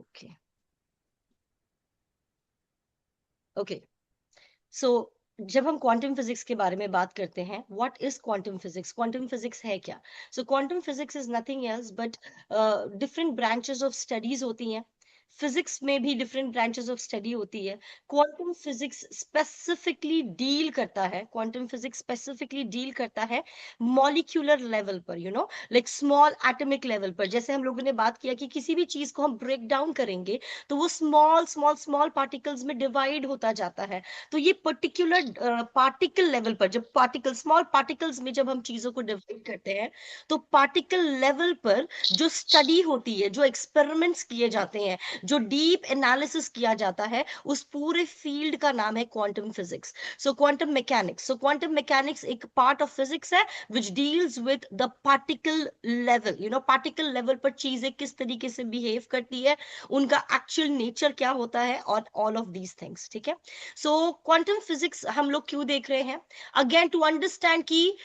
Okay okay. सो जब हम quantum physics के बारे में बात करते हैं, what is quantum physics? Quantum physics है क्या? सो quantum physics is nothing else but different branches of studies होती हैं। फिजिक्स में भी डिफरेंट ब्रांचेस ऑफ स्टडी होती है। क्वांटम फिजिक्स स्पेसिफिकली डील करता है, क्वांटम फिजिक्स स्पेसिफिकली डील करता है मॉलिक्यूलर लेवल पर, लाइक स्मॉल एटॉमिक लेवल पर। जैसे हम लोगों ने बात किया कि किसी भी चीज को हम ब्रेक डाउन करेंगे तो वो स्मॉल स्मॉल स्मॉल पार्टिकल्स में डिवाइड होता जाता है। तो ये पर्टिकुलर पार्टिकल लेवल पर, जब पार्टिकल स्मॉल पार्टिकल्स में जब हम चीजों को डिवाइड करते हैं, तो पार्टिकल लेवल पर जो स्टडी होती है, जो एक्सपेरिमेंट्स किए जाते हैं, जो डीप एनालिसिस किया जाता है, उस पूरे फील्ड का नाम है क्वांटम फिजिक्स। सो क्वांटम मैकेनिक्स, क्वांटम मैकेनिक्स एक पार्ट ऑफ फिजिक्स है which deals with the particle level. Particle level पर चीजें किस तरीके से बिहेव करती है, उनका एक्चुअल नेचर क्या होता है, और ऑल ऑफ दीज थिंग्स। ठीक है। सो क्वांटम फिजिक्स हम लोग क्यों देख रहे हैं? अगेन टू अंडरस्टैंड कि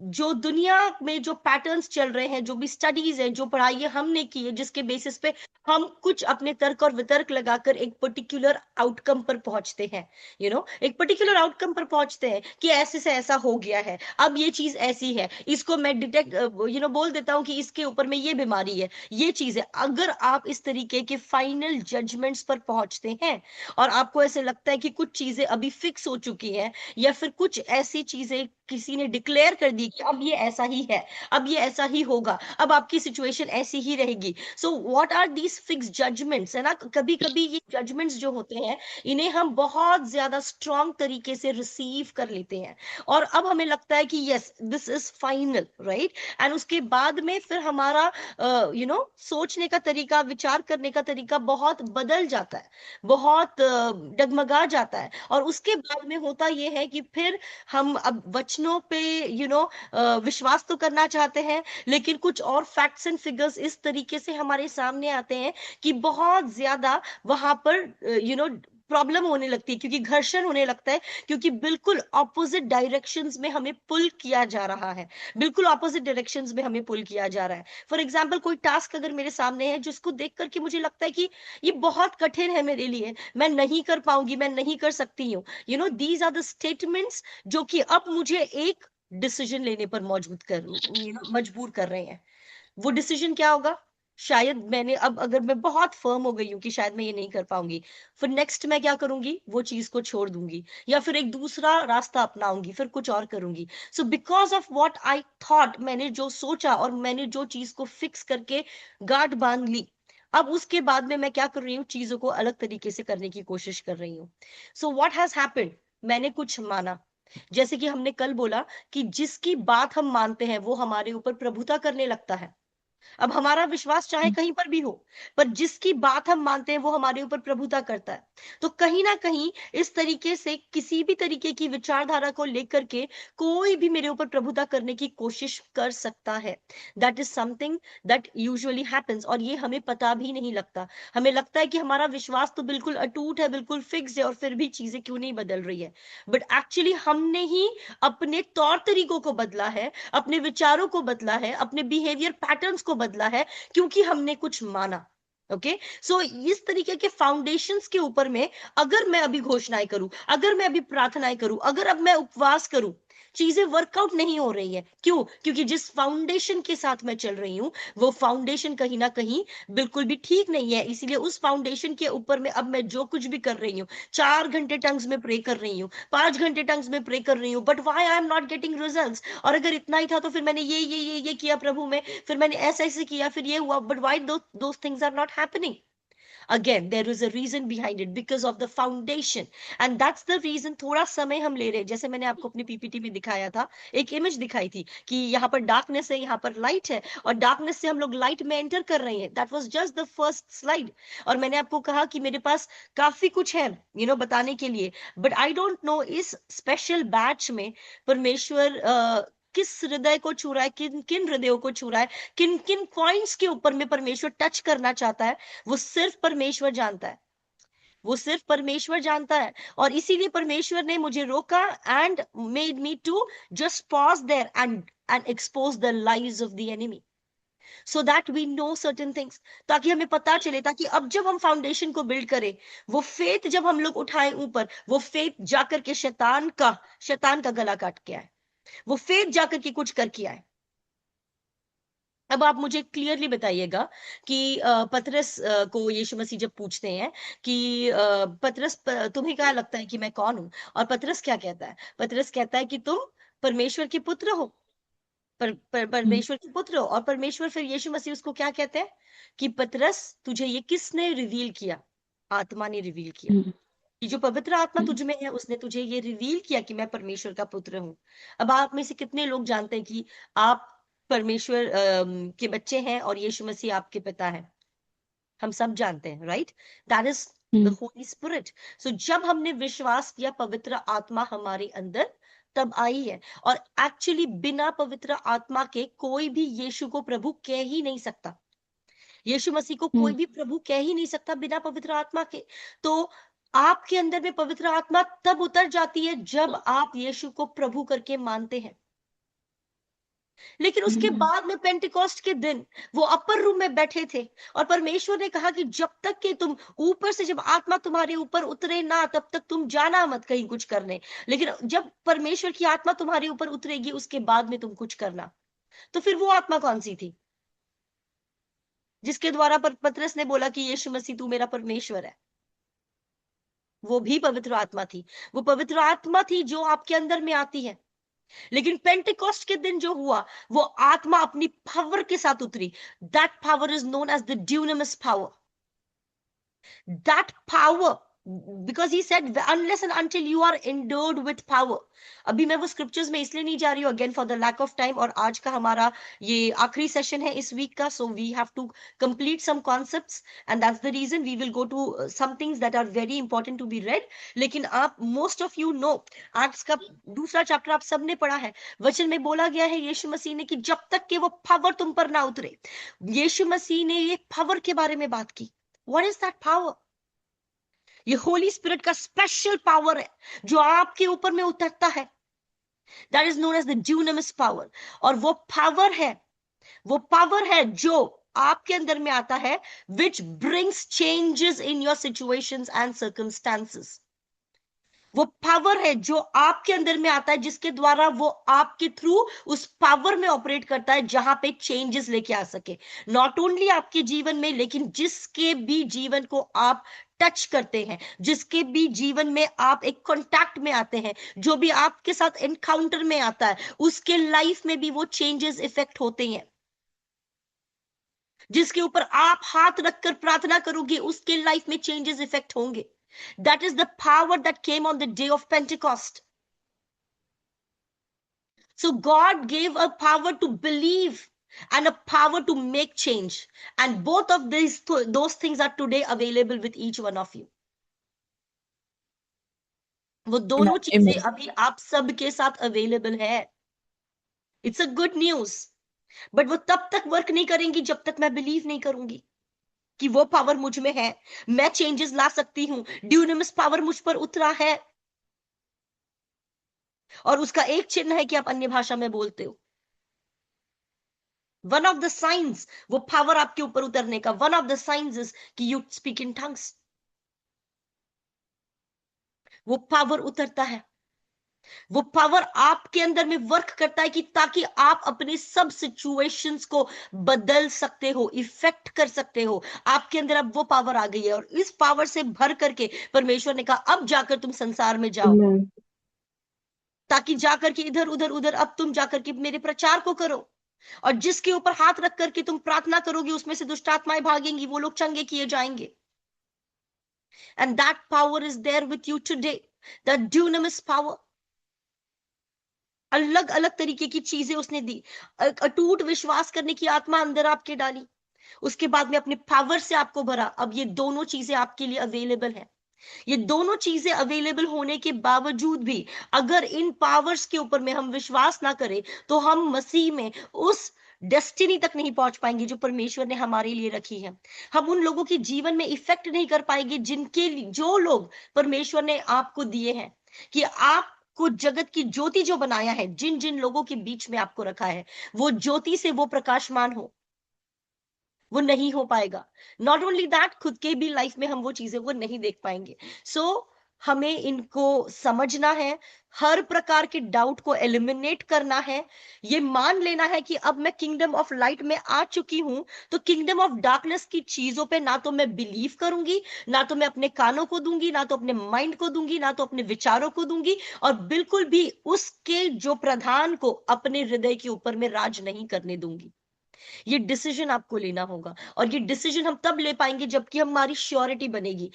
जो दुनिया में जो पैटर्न्स चल रहे हैं, जो भी स्टडीज है, जो पढ़ाई हमने की है, जिसके बेसिस पे हम कुछ अपने तर्क और वितर्क लगाकर एक पर्टिकुलर आउटकम पर पहुंचते हैं। एक पर्टिकुलर आउटकम पर पहुंचते हैं कि ऐसे से ऐसा हो गया है, अब ये चीज ऐसी है, इसको मैं डिटेक्ट बोल देता हूं कि इसके ऊपर में ये बीमारी है, ये चीज है। अगर आप इस तरीके के फाइनल जजमेंट्स पर पहुंचते हैं और आपको ऐसे लगता है कि कुछ चीजें अभी फिक्स हो चुकी हैं, या फिर कुछ ऐसी चीजें किसी ने डिक्लेयर कर दी कि अब ये ऐसा ही है, अब ये ऐसा ही होगा, अब आपकी सिचुएशन ऐसी ही रहेगी। So what are these fix judgements, है ना? कभी कभी ये जजमेंट्स जो होते हैं, इन्हें हम बहुत ज्यादा स्ट्रांग तरीके से रिसीव कर लेते हैं, और अब हमें लगता है कि yes this is final, right? And उसके बाद में फिर हमारा सोचने का तरीका, विचार करने का तरीका बहुत बदल जाता है, बहुत डगमगा जाता है। और उसके बाद में होता यह है कि फिर हम अब वचनों पे विश्वास तो करना चाहते हैं, लेकिन कुछ और फैक्ट्स एंड फिगर्स इस तरीके से हमारे सामने आते हैं कि बहुत ज्यादा वहां पर प्रॉब्लम होने लगती है, क्योंकि घर्षण होने लगता है, क्योंकि बिल्कुल ऑपोजिट डायरेक्शंस में हमें पुल किया जा रहा है, बिल्कुल ऑपोजिट डायरेक्शंस में हमें पुल किया जा रहा है। फॉर एग्जाम्पल, कोई टास्क अगर मेरे सामने है जिसको देख करके मुझे लगता है कि ये बहुत कठिन है मेरे लिए, मैं नहीं कर पाऊंगी, मैं नहीं कर सकती हूँ, दीज आर द स्टेटमेंट्स जो कि अब मुझे एक डिसीजन लेने पर मजबूर कर रहे हैं। वो डिसीजन क्या होगा? शायद मैंने अब, अगर मैं बहुत फर्म हो गई हूं कि शायद मैं ये नहीं कर पाऊंगी, फिर नेक्स्ट मैं क्या करूंगी? वो चीज को छोड़ दूंगी, या फिर एक दूसरा रास्ता अपनाऊंगी, फिर कुछ और करूंगी। So because of what I thought, मैंने जो सोचा और मैंने जो चीज को फिक्स करके गांठ बांध ली, अब उसके बाद में मैं क्या कर रही हूँ? चीजों को अलग तरीके से करने की कोशिश कर रही हूँ। So what has happened? मैंने कुछ माना, जैसे कि हमने कल बोला कि जिसकी बात हम मानते हैं वो हमारे ऊपर प्रभुता करने लगता है। अब हमारा विश्वास चाहे कहीं पर भी हो, पर जिसकी बात हम मानते हैं वो हमारे ऊपर प्रभुता करता है। तो कहीं ना कहीं इस तरीके से किसी भी तरीके की विचारधारा को लेकर के कोई भी मेरे ऊपर प्रभुता करने की कोशिश कर सकता है। That is something that usually happens, और ये हमें पता भी नहीं लगता। हमें लगता है कि हमारा विश्वास तो बिल्कुल अटूट है, बिल्कुल फिक्स है, और फिर भी चीजें क्यों नहीं बदल रही है। बट एक्चुअली हमने ही अपने तौर तरीकों को बदला है, अपने विचारों को बदला है, अपने बिहेवियर पैटर्न्स को बदला है, क्योंकि हमने कुछ माना। ओके। सो इस तरीके के फाउंडेशंस के ऊपर में अगर मैं अभी घोषणाएं करूं, अगर मैं अभी प्रार्थनाएं करूं, अगर अब मैं उपवास करूं, चीजें वर्कआउट नहीं हो रही है। क्यों? क्योंकि जिस फाउंडेशन के साथ मैं चल रही हूं, वो फाउंडेशन कहीं ना कहीं बिल्कुल भी ठीक नहीं है। इसीलिए उस फाउंडेशन के ऊपर में अब मैं जो कुछ भी कर रही हूँ, 4 घंटे टंग्स में प्रे कर रही हूँ, 5 घंटे टंग्स में प्रे कर रही हूँ, but why I am not getting results? और अगर इतना ही था तो फिर मैंने ये किया प्रभु में, फिर मैंने ऐसा ऐसे किया, फिर ये हुआ, but why those things are not happening? Again, there is a reason behind it, because of the foundation. And that's the reason थोड़ा समय हम ले रहे हैं। जैसे मैंने आपको अपनी पीपीटी में दिखाया था, एक इमेज दिखाई थी कि यहाँ पर डार्कनेस है, यहाँ पर लाइट है, और डार्कनेस से हम लोग लाइट में एंटर कर रहे हैं। That was just the first slide. और मैंने आपको कहा कि मेरे पास काफी कुछ है बताने के लिए, बट आई डोंट नो इस स्पेशल बैच में परमेश्वर किस हृदय को छू रहा है, किन किन हृदयों को छू रहा है, किन किन पॉइंट्स के ऊपर में परमेश्वर टच करना चाहता है, वो सिर्फ परमेश्वर जानता है। वो सिर्फ परमेश्वर जानता है। और इसीलिए परमेश्वर ने मुझे रोका and made me to just pause there and expose the lies of the enemy. So that we know certain things, ताकि हमें पता चले, ताकि अब जब हम फाउंडेशन को बिल्ड करें, वो फेथ जब हम लोग उठाएं ऊपर, वो फेथ जाकर के शैतान का गला काट के आए, वो फेथ जाकर के कुछ करके आए। अब आप मुझे क्लियरली बताइएगा कि पतरस को यीशु मसीह जब पूछते हैं कि पतरस, तुम्हें क्या लगता है कि मैं कौन हूं, और पतरस क्या कहता है? पतरस कहता है कि तुम परमेश्वर के पुत्र हो, परमेश्वर के पुत्र हो। और परमेश्वर, फिर यीशु मसीह उसको क्या कहते हैं कि पतरस, तुझे ये किसने रिवील किया? आत्मा ने रिवील किया। कि जो पवित्र आत्मा तुझ में है, उसने तुझे ये रिवील किया कि मैं परमेश्वर का पुत्र हूं। अब आप में से कितने लोग जानते हैं कि आप परमेश्वर के बच्चे हैं और यीशु मसीह आपके पिता है? हम सब जानते हैं, right? That is the Holy Spirit. So जब हमने विश्वास किया, पवित्र आत्मा हमारे अंदर तब आई है। और एक्चुअली बिना पवित्र आत्मा के कोई भी यीशु को प्रभु कह ही नहीं सकता। यीशु मसीह को कोई भी प्रभु कह ही नहीं सकता बिना पवित्र आत्मा के। तो आपके अंदर में पवित्र आत्मा तब उतर जाती है जब आप यीशु को प्रभु करके मानते हैं। लेकिन उसके बाद में पेंटिकॉस्ट के दिन वो अपर रूम में बैठे थे और परमेश्वर ने कहा कि जब तक कि तुम ऊपर से, जब आत्मा तुम्हारे ऊपर उतरे ना, तब तक तुम जाना मत कहीं कुछ करने। लेकिन जब परमेश्वर की आत्मा तुम्हारे ऊपर उतरेगी, उसके बाद में तुम कुछ करना। तो फिर वो आत्मा कौन सी थी जिसके द्वारा पतरस ने बोला कि यीशु मसीह तू मेरा परमेश्वर है? वो भी पवित्र आत्मा थी। वो पवित्र आत्मा थी जो आपके अंदर में आती है। लेकिन पेंटिकॉस्ट के दिन जो हुआ, वो आत्मा अपनी पावर के साथ उतरी। That power is known as the dunamis power. That power, because he said unless and until you are endued with power। अभी मैं वो स्क्रिप्चर्स में इसलिए नहीं जा रही हूँ, again for the lack of time, और आज का हमारा ये आखिरी सेशन है इस वीक का, so we have to complete some concepts, and that's the reason we will go to some things that are very important to be read. लेकिन आप, मोस्ट ऑफ यू नो, आज का दूसरा चैप्टर आप सबने पढ़ा है। वचन में बोला गया है यीशु मसीह ने कि जब तक कि वो पावर तुम पर ना उतरे, यीशु मसीह ने ये पावर के बारे में बात की। What is that power? ये होली स्पिरिट का स्पेशल पावर है जो आपके ऊपर में उतरता है। That is known as the dunamis power. और वो पावर है जो आपके अंदर में आता है, which brings changes in your situations and circumstances. वो पावर है जो आपके अंदर में आता है, जिसके द्वारा वो आपके थ्रू उस पावर में ऑपरेट करता है जहां पे चेंजेस लेके आ सके, नॉट ओनली आपके जीवन में, लेकिन जिसके भी जीवन को आप टच करते हैं, जिसके भी जीवन में आप एक कांटेक्ट में आते हैं, जो भी आपके साथ एनकाउंटर में आता है, उसके लाइफ में भी वो चेंजेस इफेक्ट होते हैं। जिसके ऊपर आप हाथ रखकर प्रार्थना करोगे, उसके लाइफ में चेंजेस इफेक्ट होंगे। That is the power that came on the day of Pentecost. So God gave a power to believe and a power to make change, and both of those things are today available with each one of you. वो दोनों चीजें अभी आप सबके साथ available है। It's a good news. But वो तब तक वर्क नहीं करेंगी जब तक मैं बिलीव नहीं करूंगी कि वो पावर मुझ में है, मैं चेंजेस ला सकती हूं, ड्यूनामिस पावर मुझ पर उतरा है। और उसका एक चिन्ह है कि आप अन्य भाषा में बोलते हो। वन ऑफ द साइंस, वो पावर आपके ऊपर उतरने का, one of the science is कि यू स्पीक इन टंग्स। वो पावर उतरता है, वो पावर आपके अंदर में वर्क करता है कि ताकि आप अपने सब सिचुएशंस को बदल सकते हो, इफेक्ट कर सकते हो। आपके अंदर अब वो पावर आ गई है, और इस पावर से भर करके परमेश्वर ने कहा अब जाकर तुम संसार में जाओ, ताकि जाकर के इधर उधर उधर अब तुम जाकर के मेरे प्रचार को करो। और जिसके ऊपर हाथ रख करके तुम प्रार्थना करोगे, उसमें से दुष्ट आत्माएं भागेंगी, वो लोग चंगे किए जाएंगे। And that power is there with you today, the dunamis power. अलग अलग तरीके की चीजें उसने दी। अटूट विश्वास करने की आत्मा अंदर आपके डाली, उसके बाद में अपने पावर से आपको भरा। अब ये दोनों चीजें आपके लिए अवेलेबल है। ये दोनों चीजें अवेलेबल होने के बावजूद भी अगर इन पावर्स के ऊपर में हम विश्वास ना करें, तो हम मसीह में उस डेस्टिनी तक नहीं पहुंच पाएंगे जो परमेश्वर ने हमारे लिए रखी है। हम उन लोगों के जीवन में इफेक्ट नहीं कर पाएंगे जो लोग परमेश्वर ने आपको दिए हैं, कि आपको जगत की ज्योति जो बनाया है, जिन जिन लोगों के बीच में आपको रखा है, वो ज्योति से वो प्रकाशमान हो। वो नहीं हो पाएगा। नॉट ओनली दैट, खुद के भी लाइफ में हम वो चीजें को नहीं देख पाएंगे। सो हमें इनको समझना है, हर प्रकार के डाउट को एलिमिनेट करना है, ये मान लेना है कि अब मैं किंगडम ऑफ लाइट में आ चुकी हूं, तो किंगडम ऑफ डार्कनेस की चीजों पे ना तो मैं बिलीव करूंगी, ना तो मैं अपने कानों को दूंगी, ना तो अपने माइंड को दूंगी, ना तो अपने विचारों को दूंगी, और बिल्कुल भी उसके जो प्रधान को अपने हृदय के ऊपर में राज नहीं करने दूंगी। ये डिसीजन आपको लेना होगा, और ये डिसीजन हम तब ले पाएंगे जबकि हमारी श्योरिटी बनेगी।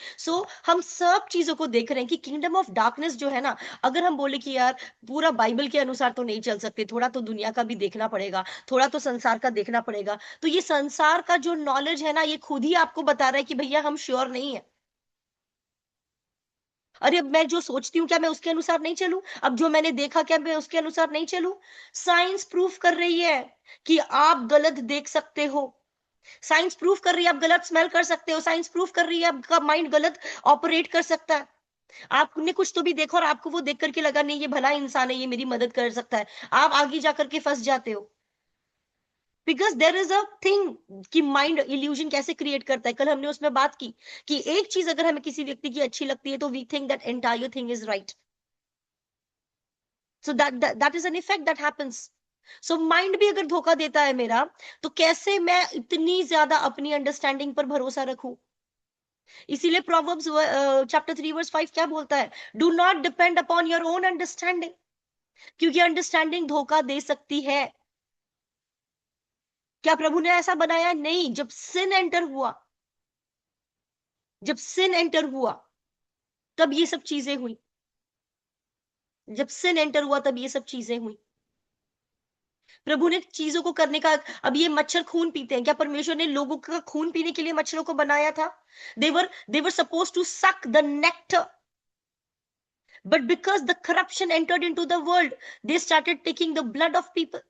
हम सब चीजों को देख रहे हैं कि किंगडम ऑफ डार्कनेस जो है ना, अगर हम बोले कि यार पूरा बाइबल के अनुसार तो नहीं चल सकते, थोड़ा तो दुनिया का भी देखना पड़ेगा, थोड़ा तो संसार का देखना पड़ेगा, तो ये संसार का जो नॉलेज है ना, ये खुद ही आपको बता रहा है कि भैया हम श्योर नहीं है। अरे अब मैं जो सोचती हूँ क्या मैं उसके अनुसार नहीं चलूं? अब जो मैंने देखा क्या मैं उसके अनुसार नहीं चलूं? साइंस प्रूफ कर रही है कि आप गलत देख सकते हो, साइंस प्रूफ कर रही है आप गलत स्मेल कर सकते हो, साइंस प्रूफ कर रही है आपका माइंड गलत ऑपरेट कर सकता है। आपने कुछ तो भी देखा और आपको वो देख करके लगा नहीं ये भला इंसान है, ये मेरी मदद कर सकता है, आप आगे जाकर के फंस जाते हो। Because there is a thing कि माइंड इल्यूजन कैसे क्रिएट करता है, कल हमने उसमें बात की कि एक चीज अगर हमें किसी व्यक्ति की अच्छी लगती है तो we think that entire thing is right. So that is an effect that happens. So mind भी अगर धोखा देता है मेरा, तो कैसे मैं इतनी ज्यादा अपनी अंडरस्टैंडिंग पर भरोसा रखूं? इसीलिए प्रोवर्ब्स चैप्टर 3 वर्स 5 क्या बोलता है? Do not depend upon your own understanding, क्योंकि अंडरस्टैंडिंग धोखा दे सकती है। क्या प्रभु ने ऐसा बनाया? नहीं। जब सिन एंटर हुआ तब ये सब चीजें हुई। जब सिन एंटर हुआ तब ये सब चीजें हुई। प्रभु ने चीजों को करने का, अब ये मच्छर खून पीते हैं, क्या परमेश्वर ने लोगों का खून पीने के लिए मच्छरों को बनाया था? they were supposed to suck the nectar, but because the corruption entered into the world, they started taking the blood of people,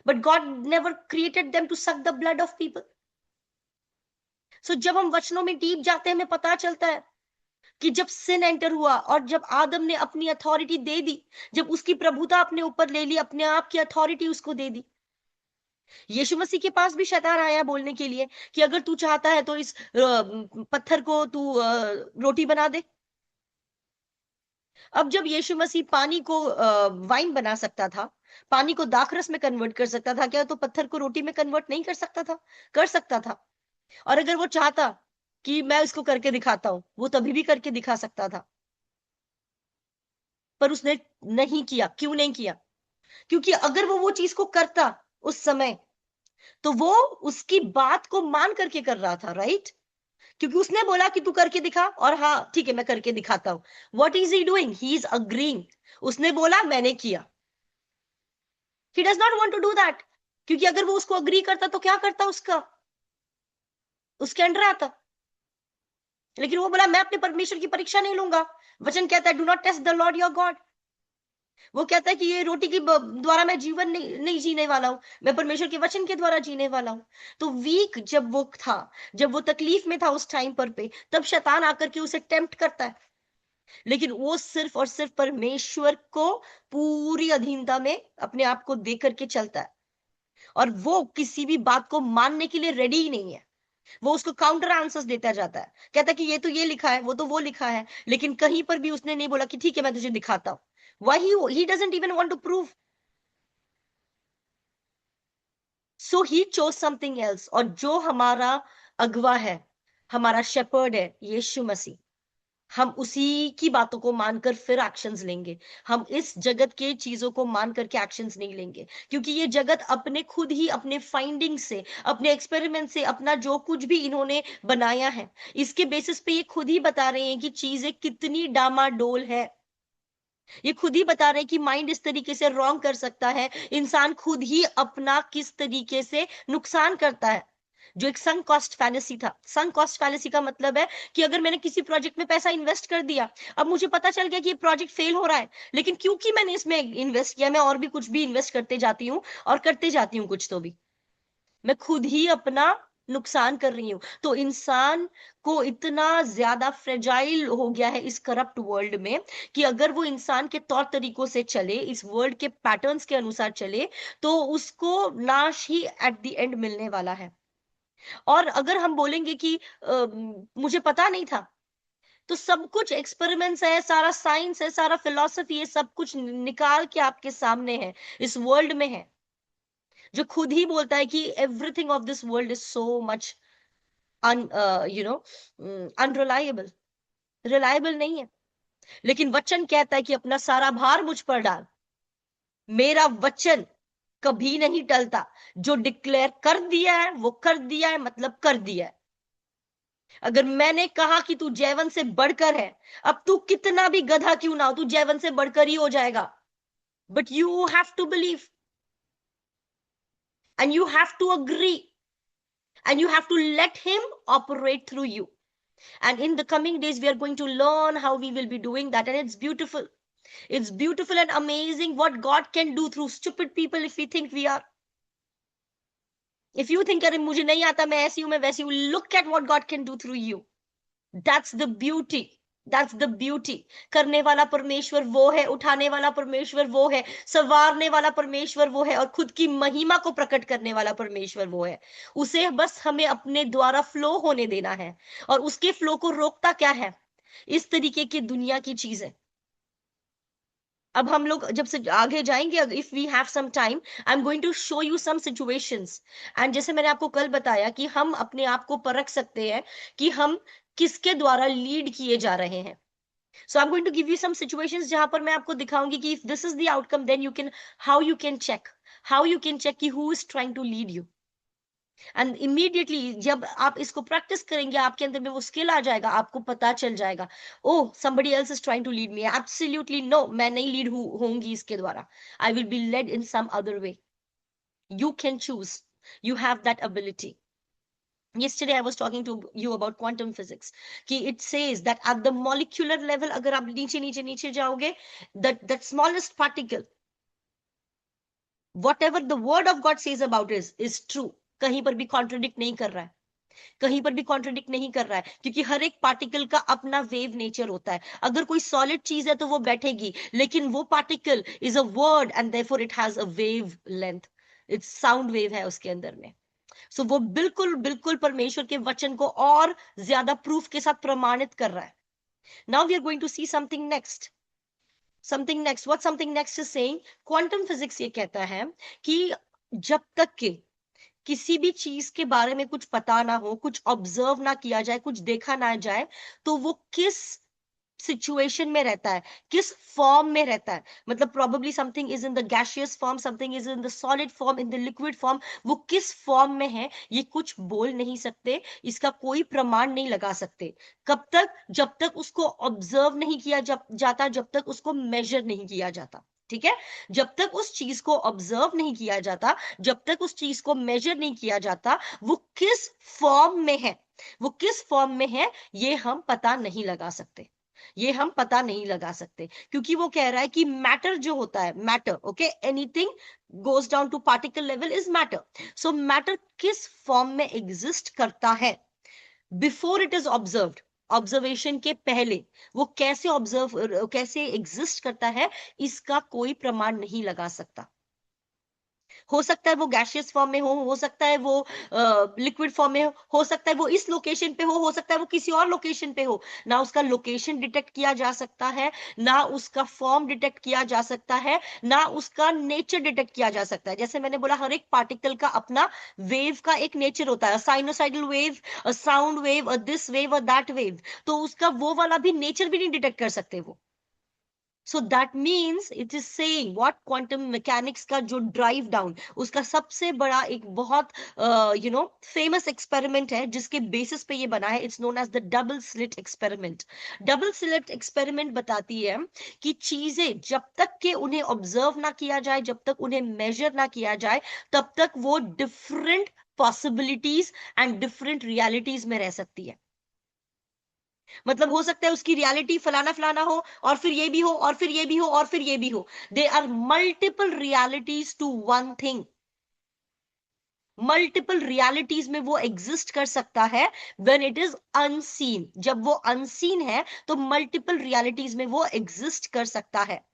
but God never created them to suck the blood of people. जब हम वचनों में deep जाते हैं हमें पता चलता है कि जब सिन एंटर हुआ और जब आदम ने अपनी अथॉरिटी दे दी, जब उसकी प्रभुता अपने ऊपर ले ली, अपने आप की अथॉरिटी उसको दे दी। यीशु मसीह के पास भी शैतान आया बोलने के लिए कि अगर तू चाहता है तो इस पत्थर को तू रोटी बना दे। अब जब यीशु मसीह पानी को वाइन बना सकता था, पानी को दाखरस में कन्वर्ट कर सकता था, क्या तो पत्थर को रोटी में कन्वर्ट नहीं कर सकता था? कर सकता था। और अगर वो चाहता कि मैं इसको करके दिखाता हूं, वो तभी भी करके दिखा सकता था, पर उसने नहीं किया। क्यों नहीं किया? क्योंकि अगर वो चीज को करता उस समय, तो वो उसकी बात को मान करके कर रहा था, राइट? क्योंकि उसने बोला कि तू करके दिखा, और हाँ ठीक है मैं करके दिखाता हूं। What is he doing? He is agreeing. उसने बोला, मैंने किया। He does not want to do that, क्योंकि अगर वो उसको अग्री करता तो क्या करता? उसके अंडर आता। लेकिन वो बोला मैं अपने परमेश्वर की परीक्षा नहीं लूंगा। वचन कहता है do not test the Lord your God. वो कहता है कि ये रोटी की द्वारा मैं जीवन नहीं जीने वाला हूं, मैं परमेश्वर के वचन के द्वारा जीने वाला हूं। तो वीक जब वो था, जब वो तकलीफ में था उस टाइम पर पे, तब शैतान आकर के उसे टेम्प्ट करता है। लेकिन वो सिर्फ और सिर्फ परमेश्वर को पूरी अधीनता में अपने आप को दे करके चलता है, और वो किसी भी बात को मानने के लिए रेडी ही नहीं है। वो उसको काउंटर आंसर्स देता जाता है, कहता है कि ये तो ये लिखा है, वो तो वो लिखा है, लेकिन कहीं पर भी उसने नहीं बोला कि ठीक है मैं तुझे दिखाता हूं। Why he doesn't even want to prove. So he chose something else. और जो हमारा अगवा है, हमारा शेपर्ड है यीशु मसीह, हम उसी की बातों को मानकर फिर एक्शंस लेंगे। हम इस जगत के चीजों को मान करके एक्शंस नहीं लेंगे, क्योंकि ये जगत अपने खुद ही अपने फाइंडिंग से, अपने एक्सपेरिमेंट से, अपना जो कुछ भी इन्होंने बनाया है, इसके बेसिस पे ये खुद ही बता रहे हैं कि चीजें कितनी डामाडोल है। ये खुद ही बता रहे हैं कि माइंड इस तरीके से रॉन्ग कर सकता है, इंसान खुद ही अपना किस तरीके से नुकसान करता है। जो एक संक कॉस्ट फैलेसी था, संक कॉस्ट फैलेसी का मतलब है कि अगर मैंने किसी प्रोजेक्ट में पैसा इन्वेस्ट कर दिया, अब मुझे पता चल गया कि ये प्रोजेक्ट फेल हो रहा है, लेकिन क्योंकि मैंने इसमें इन्वेस्ट किया, मैं और भी कुछ भी इन्वेस्ट करते जाती हूँ और करते जाती हूँ कुछ तो भी, मैं खुद ही अपना नुकसान कर रही हूं। तो इंसान को इतना ज्यादा फ्रेजाइल हो गया है इस करप्ट वर्ल्ड में, कि अगर वो इंसान के तौर तरीकों से चले, इस वर्ल्ड के पैटर्न्स के अनुसार चले, तो उसको नाश ही एट द एंड मिलने वाला है। और अगर हम बोलेंगे कि मुझे पता नहीं था, तो सब कुछ एक्सपेरिमेंट्स है, सारा साइंस है, सारा फिलॉसफी है, सब कुछ निकाल के आपके सामने है, इस वर्ल्ड में है, जो खुद ही बोलता है कि everything of this world is so much you know unreliable, reliable नहीं है। लेकिन वचन कहता है कि अपना सारा भार मुझ पर डाल। मेरा वचन कभी नहीं टलता, जो डिक्लेयर कर दिया है वो कर दिया है, मतलब कर दिया है। अगर मैंने कहा कि तू जैवन से बढ़कर है, अब तू कितना भी गधा क्यों ना हो, तू जैवन से बढ़कर ही हो जाएगा। But you have to believe, and you have to agree, and you have to let him operate through you. And in the coming days we are going to learn how we will be doing that, and it's beautiful. It's beautiful and amazing what God can do through stupid people if we think we are. If you think अरे मुझे नहीं आता, मैं ऐसी हूं, मैं वैसी हूं, look at what God can do through you. That's the beauty. That's the beauty. करने वाला परमेश्वर वो है, उठाने वाला परमेश्वर वो है, संवारने वाला परमेश्वर वो है, और खुद की महिमा को प्रकट करने वाला परमेश्वर वो है। उसे बस हमें अपने द्वारा फ्लो होने देना है। और उसके फ्लो को रोकता क्या है? इस तरीके की दुनिया की चीजें। अब हम लोग जब से आगे जाएंगे, if we have some time, I am going to show you some situations. And जैसे मैंने आपको कल बताया कि हम अपने आप को परख सकते हैं कि हम किसके द्वारा लीड किए जा रहे हैं। So I am going to give you some situations जहां पर मैं आपको दिखाऊंगी कि if this is the outcome, then you can, how you can check कि who is trying to lead you. And immediately जब आप इसको प्रैक्टिस करेंगे, आपके अंदर में वो स्किल आ जाएगा, आपको पता चल जाएगा, ओह somebody else is trying to lead me, absolutely no, मैं नहीं लीड होंगी इसके द्वारा, I will be led in some other way. You can choose, you have that ability. Yesterday I was talking to you about quantum physics कि it says that at the molecular level, अगर आप नीचे नीचे नीचे जाओगे, that smallest particle, whatever the word of God says about it is true. कहीं पर भी कॉन्ट्रडिक्ट नहीं कर रहा है, कहीं पर भी कॉन्ट्रडिक्ट नहीं कर रहा है, क्योंकि हर एक पार्टिकल का अपना वेव नेचर होता है। अगर कोई सॉलिड चीज है तो वो बैठेगी, लेकिन वो particle is a word and therefore it has a wave length, it's sound wave है उसके अंदर में। सो वो बिल्कुल बिल्कुल परमेश्वर के वचन को और ज्यादा प्रूफ के साथ प्रमाणित कर रहा है। Now we are going to see something next. What something next is saying, quantum physics ये कहता है कि जब तक के किसी भी चीज के बारे में कुछ पता ना हो, कुछ ऑब्जर्व ना किया जाए, कुछ देखा ना जाए, तो वो किस सिचुएशन में रहता है, किस फॉर्म में रहता है, मतलब probably something is in the gaseous form, something is in the solid form, in the liquid form, वो किस फॉर्म में है ये कुछ बोल नहीं सकते, इसका कोई प्रमाण नहीं लगा सकते। कब तक? जब तक उसको ऑब्जर्व नहीं किया जाता, जब तक उसको मेजर नहीं किया जाता। ठीक है? जब तक उस चीज को ऑब्जर्व नहीं किया जाता, जब तक उस चीज को मेजर नहीं किया जाता, वो किस फॉर्म में है, वो किस फॉर्म में है, ये हम पता नहीं लगा सकते, ये हम पता नहीं लगा सकते। क्योंकि वो कह रहा है कि मैटर जो होता है, matter, okay, anything goes down to particle level is matter. So matter किस फॉर्म में एग्जिस्ट करता है before it is observed, observation के पहले वो कैसे ऑब्जर्व, कैसे एग्जिस्ट करता है, इसका कोई प्रमाण नहीं लगा सकता। हो सकता है वो गैसियस फॉर्म में हो सकता है वो लिक्विड फॉर्म में हो सकता है वो इस लोकेशन पे हो सकता है वो किसी और लोकेशन पे हो। ना उसका लोकेशन डिटेक्ट किया जा सकता है, ना उसका फॉर्म डिटेक्ट किया जा सकता है, ना उसका नेचर डिटेक्ट किया जा सकता है। जैसे मैंने बोला, हर एक पार्टिकल का अपना वेव का एक नेचर होता है, sinusoidal wave, sound wave, this wave और दैट वेव, तो उसका वो वाला भी नेचर भी नहीं डिटेक्ट कर सकते वो। So that means it is saying what quantum mechanics का जो drive down, उसका सबसे बड़ा एक बहुत famous experiment है जिसके basis पे ये बना है, it's known as the double slit experiment. Double slit experiment बताती है कि चीजें जब तक के उन्हें observe ना किया जाए, जब तक उन्हें measure ना किया जाए, तब तक वो different possibilities and different realities में रह सकती है। मतलब हो सकता है उसकी रियलिटी फलाना फलाना हो, और फिर ये भी हो, और फिर ये भी हो, और फिर ये भी हो। They are multiple realities to one thing. Multiple realities में वो एग्जिस्ट कर सकता है व्हेन इट इज अनसीन। जब वो अनसीन है तो मल्टीपल रियलिटीज में वो एग्जिस्ट कर सकता है।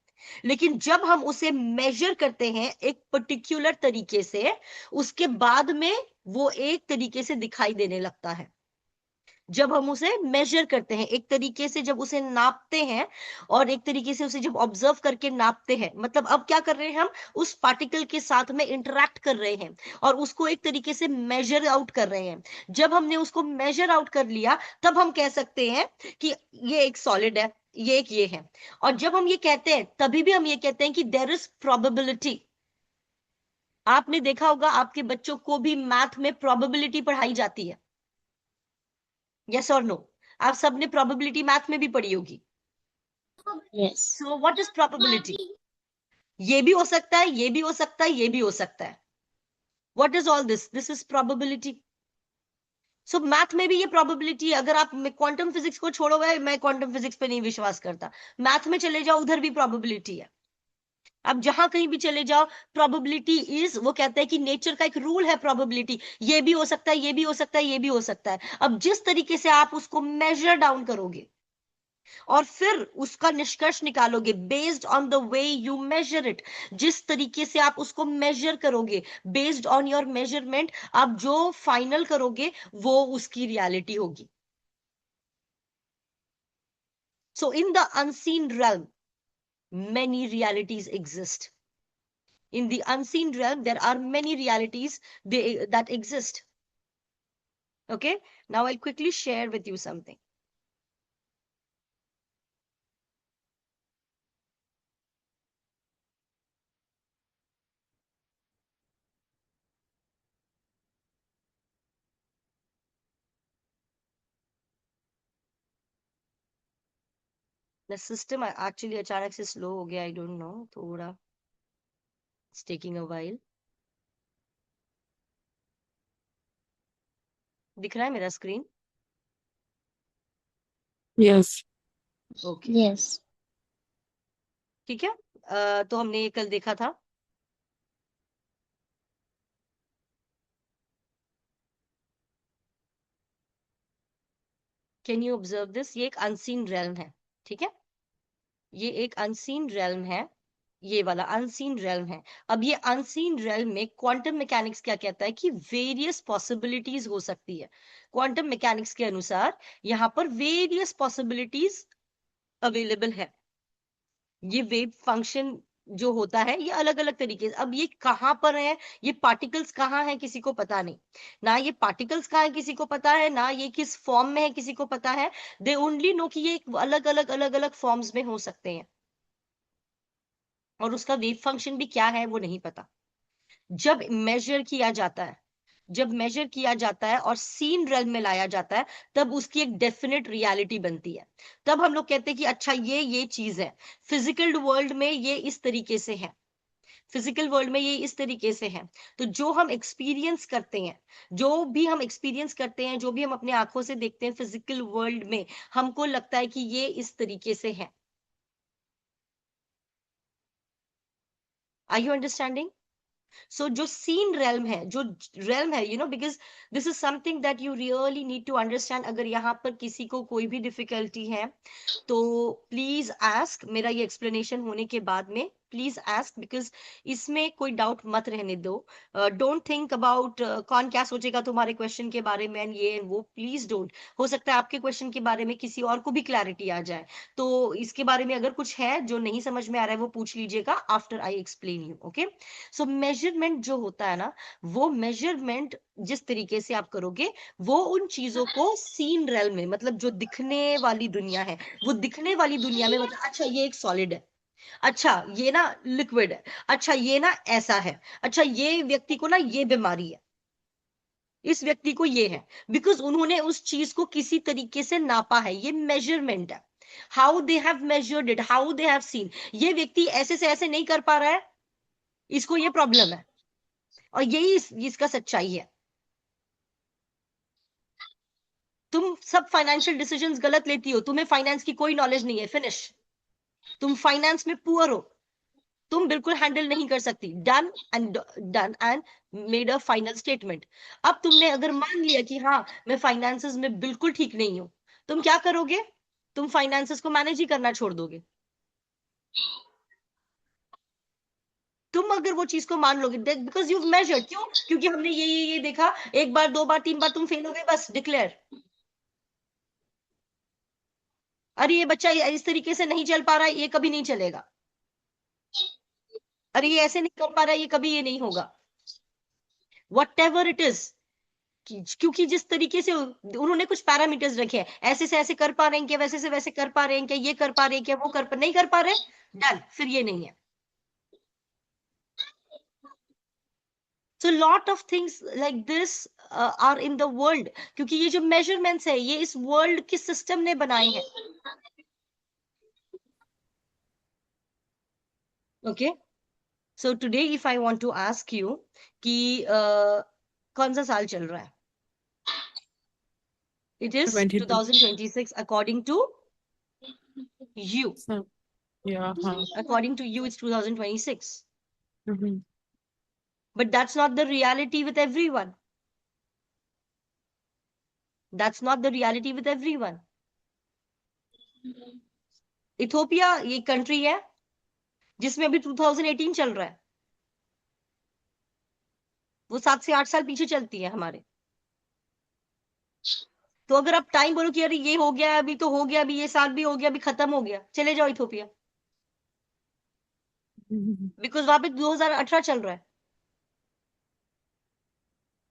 लेकिन जब हम उसे मेजर करते हैं एक पर्टिकुलर तरीके से, उसके बाद में वो एक तरीके से दिखाई देने लगता है। जब हम उसे मेजर करते हैं, एक तरीके से जब उसे नापते हैं और एक तरीके से उसे जब ऑब्जर्व करके नापते हैं, मतलब अब क्या कर रहे हैं हम, उस पार्टिकल के साथ में इंटरैक्ट कर रहे हैं और उसको एक तरीके से मेजर आउट कर रहे हैं। जब हमने उसको मेजर आउट कर लिया, तब हम कह सकते हैं कि ये एक सॉलिड है, ये एक ये है। और जब हम ये कहते हैं, तभी भी हम ये कहते हैं कि देयर इज प्रोबेबिलिटी। आपने देखा होगा आपके बच्चों को भी मैथ में प्रोबेबिलिटी पढ़ाई जाती है, यस और नो? आप सबने प्रोबेबिलिटी मैथ में भी पढ़ी होगी। Yes. So what is probability? ये भी हो सकता है, ये भी हो सकता है, ये भी हो सकता है। What is all this? This is probability. So math में भी ये प्रोबेबिलिटी है। अगर आप क्वांटम फिजिक्स को छोड़ो, मैं क्वांटम फिजिक्स पे नहीं विश्वास करता, मैथ में चले जाओ, उधर भी प्रोबेबिलिटी है। अब जहां कहीं भी चले जाओ, प्रोबेबिलिटी इज, वो कहता है कि नेचर का एक रूल है प्रोबेबिलिटी, ये भी हो सकता है, ये भी हो सकता है, ये भी हो सकता है। अब जिस तरीके से आप उसको मेजर डाउन करोगे और फिर उसका निष्कर्ष निकालोगे based on the way you measure it, जिस तरीके से आप उसको मेजर करोगे, बेस्ड ऑन योर मेजरमेंट, आप जो फाइनल करोगे वो उसकी रियलिटी होगी। So in the unseen realm many realities exist. In the unseen realm there are many realities that exist. Okay, now I'll quickly share with you something. The system actually अचानक से slow हो गया, I don't know, थोड़ा it's taking a while. दिख रहा है मेरा screen? Yes. Okay, Yes. ठीक है। तो हमने ये कल देखा था। Can you observe this? ये एक अनसीन realm है, ठीक है? ये एक अनसीन realm है, ये वाला अनसीन realm है। अब ये अनसीन realm में क्वांटम मैकेनिक्स क्या कहता है कि वेरियस पॉसिबिलिटीज हो सकती है। क्वांटम मैकेनिक्स के अनुसार यहाँ पर वेरियस पॉसिबिलिटीज अवेलेबल है। ये वेव फंक्शन जो होता है ये अलग अलग तरीके से, अब ये कहाँ पर है, ये पार्टिकल्स कहाँ है, किसी को पता नहीं। ना ये पार्टिकल्स कहाँ है किसी को पता है, ना ये किस फॉर्म में है किसी को पता है। दे ओनली नो कि ये अलग अलग फॉर्म्स में हो सकते हैं, और उसका वेव फंक्शन भी क्या है वो नहीं पता। जब मेजर किया जाता है, जब मेजर किया जाता है और सीन realm में लाया जाता है, तब उसकी एक डेफिनेट रियलिटी बनती है। तब हम लोग कहते हैं कि अच्छा ये चीज है, फिजिकल वर्ल्ड में ये इस तरीके से है, फिजिकल वर्ल्ड में ये इस तरीके से है। तो जो हम एक्सपीरियंस करते हैं, जो भी हम एक्सपीरियंस करते हैं, जो भी हम अपने आंखों से देखते हैं फिजिकल वर्ल्ड में, हमको लगता है कि ये इस तरीके से है। Are you understanding? सो जो सीन realm है, जो realm है, because this is something that you really need to understand. अगर यहाँ पर किसी को कोई भी डिफिकल्टी है तो प्लीज आस्क, मेरा ये एक्सप्लेनेशन होने के बाद में प्लीज आस्क, बिकॉज इसमें कोई डाउट मत रहने दो। डोंट थिंक अबाउट कौन क्या सोचेगा तुम्हारे क्वेश्चन के बारे में and ये and वो, प्लीज डोंट। हो सकता है आपके क्वेश्चन के बारे में किसी और को भी क्लैरिटी आ जाए, तो इसके बारे में अगर कुछ है जो नहीं समझ में आ रहा है वो पूछ लीजिएगा after I explain you. Okay, so measurement जो होता है ना, वो मेजरमेंट जिस तरीके से आप करोगे, वो उन चीजों को सीन realm में, मतलब जो दिखने वाली दुनिया है, वो दिखने वाली दुनिया में, मतलब अच्छा ये एक सॉलिड है, अच्छा ये ना लिक्विड है, अच्छा ये ना ऐसा है, अच्छा ये व्यक्ति को ना ये बीमारी है, इस व्यक्ति को ये है, बिकॉज उन्होंने उस चीज को किसी तरीके से नापा है, ये मेजरमेंट है। How they have measured it, how they have seen, ये व्यक्ति ऐसे से ऐसे नहीं कर पा रहा है, इसको ये प्रॉब्लम है, और यही इसका सच्चाई है। तुम सब फाइनेंशियल डिसीजंस गलत लेती हो, तुम्हें फाइनेंस की कोई नॉलेज नहीं है, फिनिश। तुम फाइनेंस में पुअर हो, तुम बिल्कुल हैंडल नहीं कर सकती, done and made a final statement. अब तुमने अगर मान लिया कि हाँ मैं फाइनेंसेस में बिल्कुल ठीक नहीं हूं, तुम क्या करोगे? तुम फाइनेंसेस को मैनेज ही करना छोड़ दोगे। तुम अगर वो चीज को मान लोगे, बिकॉज यू मेजर्ड, क्यों? क्योंकि हमने ये देखा, एक बार, दो बार, तीन बार तुम फेल हो गए, बस डिक्लेयर, अरे ये बच्चा इस तरीके से नहीं चल पा रहा है, ये कभी नहीं चलेगा, अरे ये ऐसे नहीं कर पा रहा है, ये कभी ये नहीं होगा, वट एवर इट इज। क्योंकि जिस तरीके से उन्होंने कुछ पैरामीटर्स रखे हैं, ऐसे से ऐसे कर पा रहे हैं क्या, वैसे से वैसे कर पा रहे हैं क्या, ये कर पा रहे हैं क्या, वो नहीं कर पा रहे, डन, फिर ये नहीं है। So lot of things like this are in the world, क्योंकि ये जो measurements है ये इस world के system ने बनाए हैं। Okay, so today if I want to ask you कि कौन सा साल चल रहा है? It is 22. 2026 according to you. So, yeah. According to you, it's 2026. Mm-hmm. But that's not the reality with everyone. That's not the reality with everyone. Ethiopia ये country है जिसमें अभी 2018 चल रहा है, वो 7 से 8 साल पीछे चलती है हमारे। तो अगर आप टाइम बोलो कि अरे ये हो गया, अभी तो हो गया, अभी ये साल भी हो गया, अभी खत्म हो गया, चले जाओ इथोपिया, बिकॉज वहां पे 2018 चल रहा है।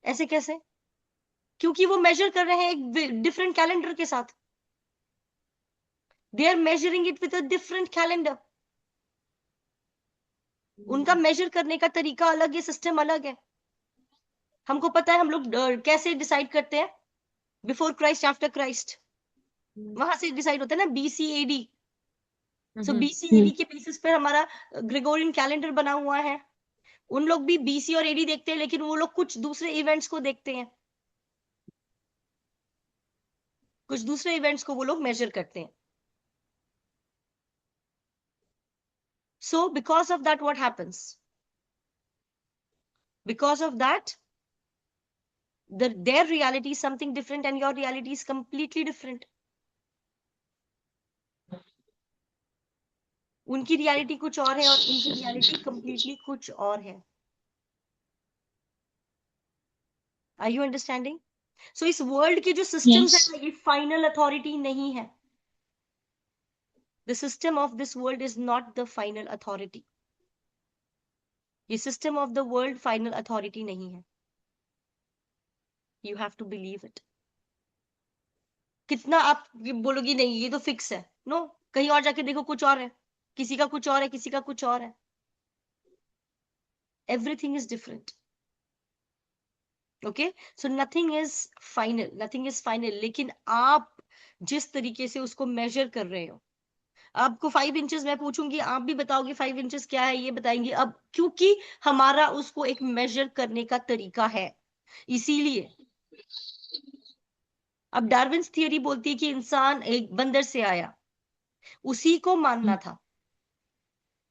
ऐसे कैसे? क्योंकि वो मेजर कर रहे हैं एक डिफरेंट कैलेंडर के साथ, they are measuring it with a different calendar. उनका मेजर करने का तरीका अलग है, सिस्टम अलग है। हमको पता है हम लोग कैसे डिसाइड करते हैं, बिफोर क्राइस्ट, आफ्टर क्राइस्ट, वहां से डिसाइड होता है ना, BCAD। सो BCAD के बेसिस पर हमारा ग्रेगोरियन कैलेंडर बना हुआ है। उन लोग भी BC और AD देखते हैं, लेकिन वो लोग कुछ दूसरे इवेंट्स को देखते हैं, कुछ दूसरे इवेंट्स को वो लोग मेजर करते हैं। So because of that what happens, because of that their reality is something different and your reality is completely different. उनकी रियलिटी कुछ और है और उनकी रियलिटी कंप्लीटली कुछ और है। Are you understanding? सो इस वर्ल्ड के जो सिस्टम्स Yes. है ये फाइनल अथॉरिटी नहीं है। The system of this world is not the final authority. ये system of the world final authority नहीं है। You have to believe it. कितना आप बोलोगी नहीं ये तो फिक्स है, नो, कहीं और जाके देखो कुछ और है, किसी का कुछ और है, किसी का कुछ और है। Everything is different. Okay, so nothing is final, nothing is final. लेकिन आप जिस तरीके से उसको मेजर कर रहे हो, आपको 5 इंचेस मैं पूछूंगी, आप भी बताओगे 5 इंचेस क्या है, ये बताएंगे। अब क्योंकि हमारा उसको एक मेजर करने का तरीका है, इसीलिए। अब डार्विन्स थियरी बोलती है कि इंसान एक बंदर से आया, उसी को मानना था,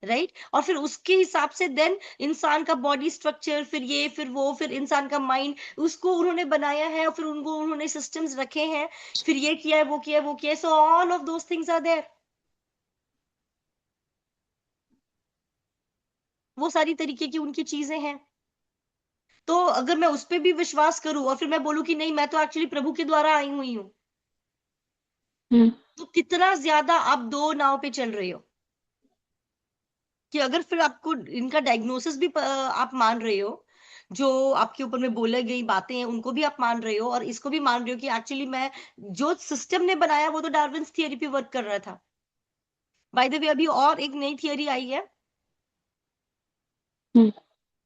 राइट? और फिर उसके हिसाब से देन इंसान का बॉडी स्ट्रक्चर, फिर ये, फिर वो, फिर इंसान का माइंड, उसको उन्होंने बनाया है, और फिर उनको उन्होंने सिस्टम्स रखे हैं, फिर ये किया है, वो किया है, वो किया है। So all of those things are there. वो सारी तरीके की उनकी चीजें हैं। तो अगर मैं उस पर भी विश्वास करूं और फिर मैं बोलूं कि नहीं, मैं तो एक्चुअली प्रभु के द्वारा आई हुई हूं, तो कितना ज्यादा आप दो नाव पे चल रहे हो। कि अगर फिर आपको इनका डायग्नोसिस भी आप मान रहे हो, जो आपके ऊपर में बोले गई बातें हैं उनको भी आप मान रहे हो, और इसको भी मान रहे हो कि एक्चुअली मैं, जो सिस्टम ने बनाया वो तो डार्विन्स थियरी पे वर्क कर रहा था। बाय द वे अभी और एक नई थियरी आई है,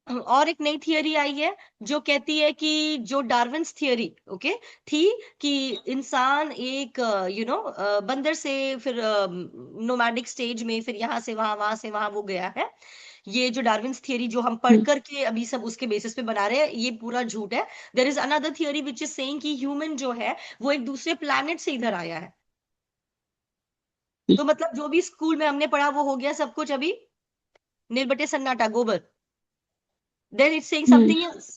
और एक नई थियरी आई है जो कहती है कि जो डार्विन्स थियरी ओके थी, कि इंसान एक बंदर से, फिर नोमैडिक स्टेज में, फिर यहाँ से वहां, वहां से वहां वो गया है। ये जो डार्विन्स थियरी जो हम पढ़ करके अभी सब उसके बेसिस पे बना रहे हैं, ये पूरा झूठ है। There is another theory which is saying कि ह्यूमन जो है वो एक दूसरे प्लैनेट से इधर आया है। तो मतलब जो भी स्कूल में हमने पढ़ा वो हो गया सब कुछ अभी नील बटे सन्नाटा, गोबर। Then it's saying something else.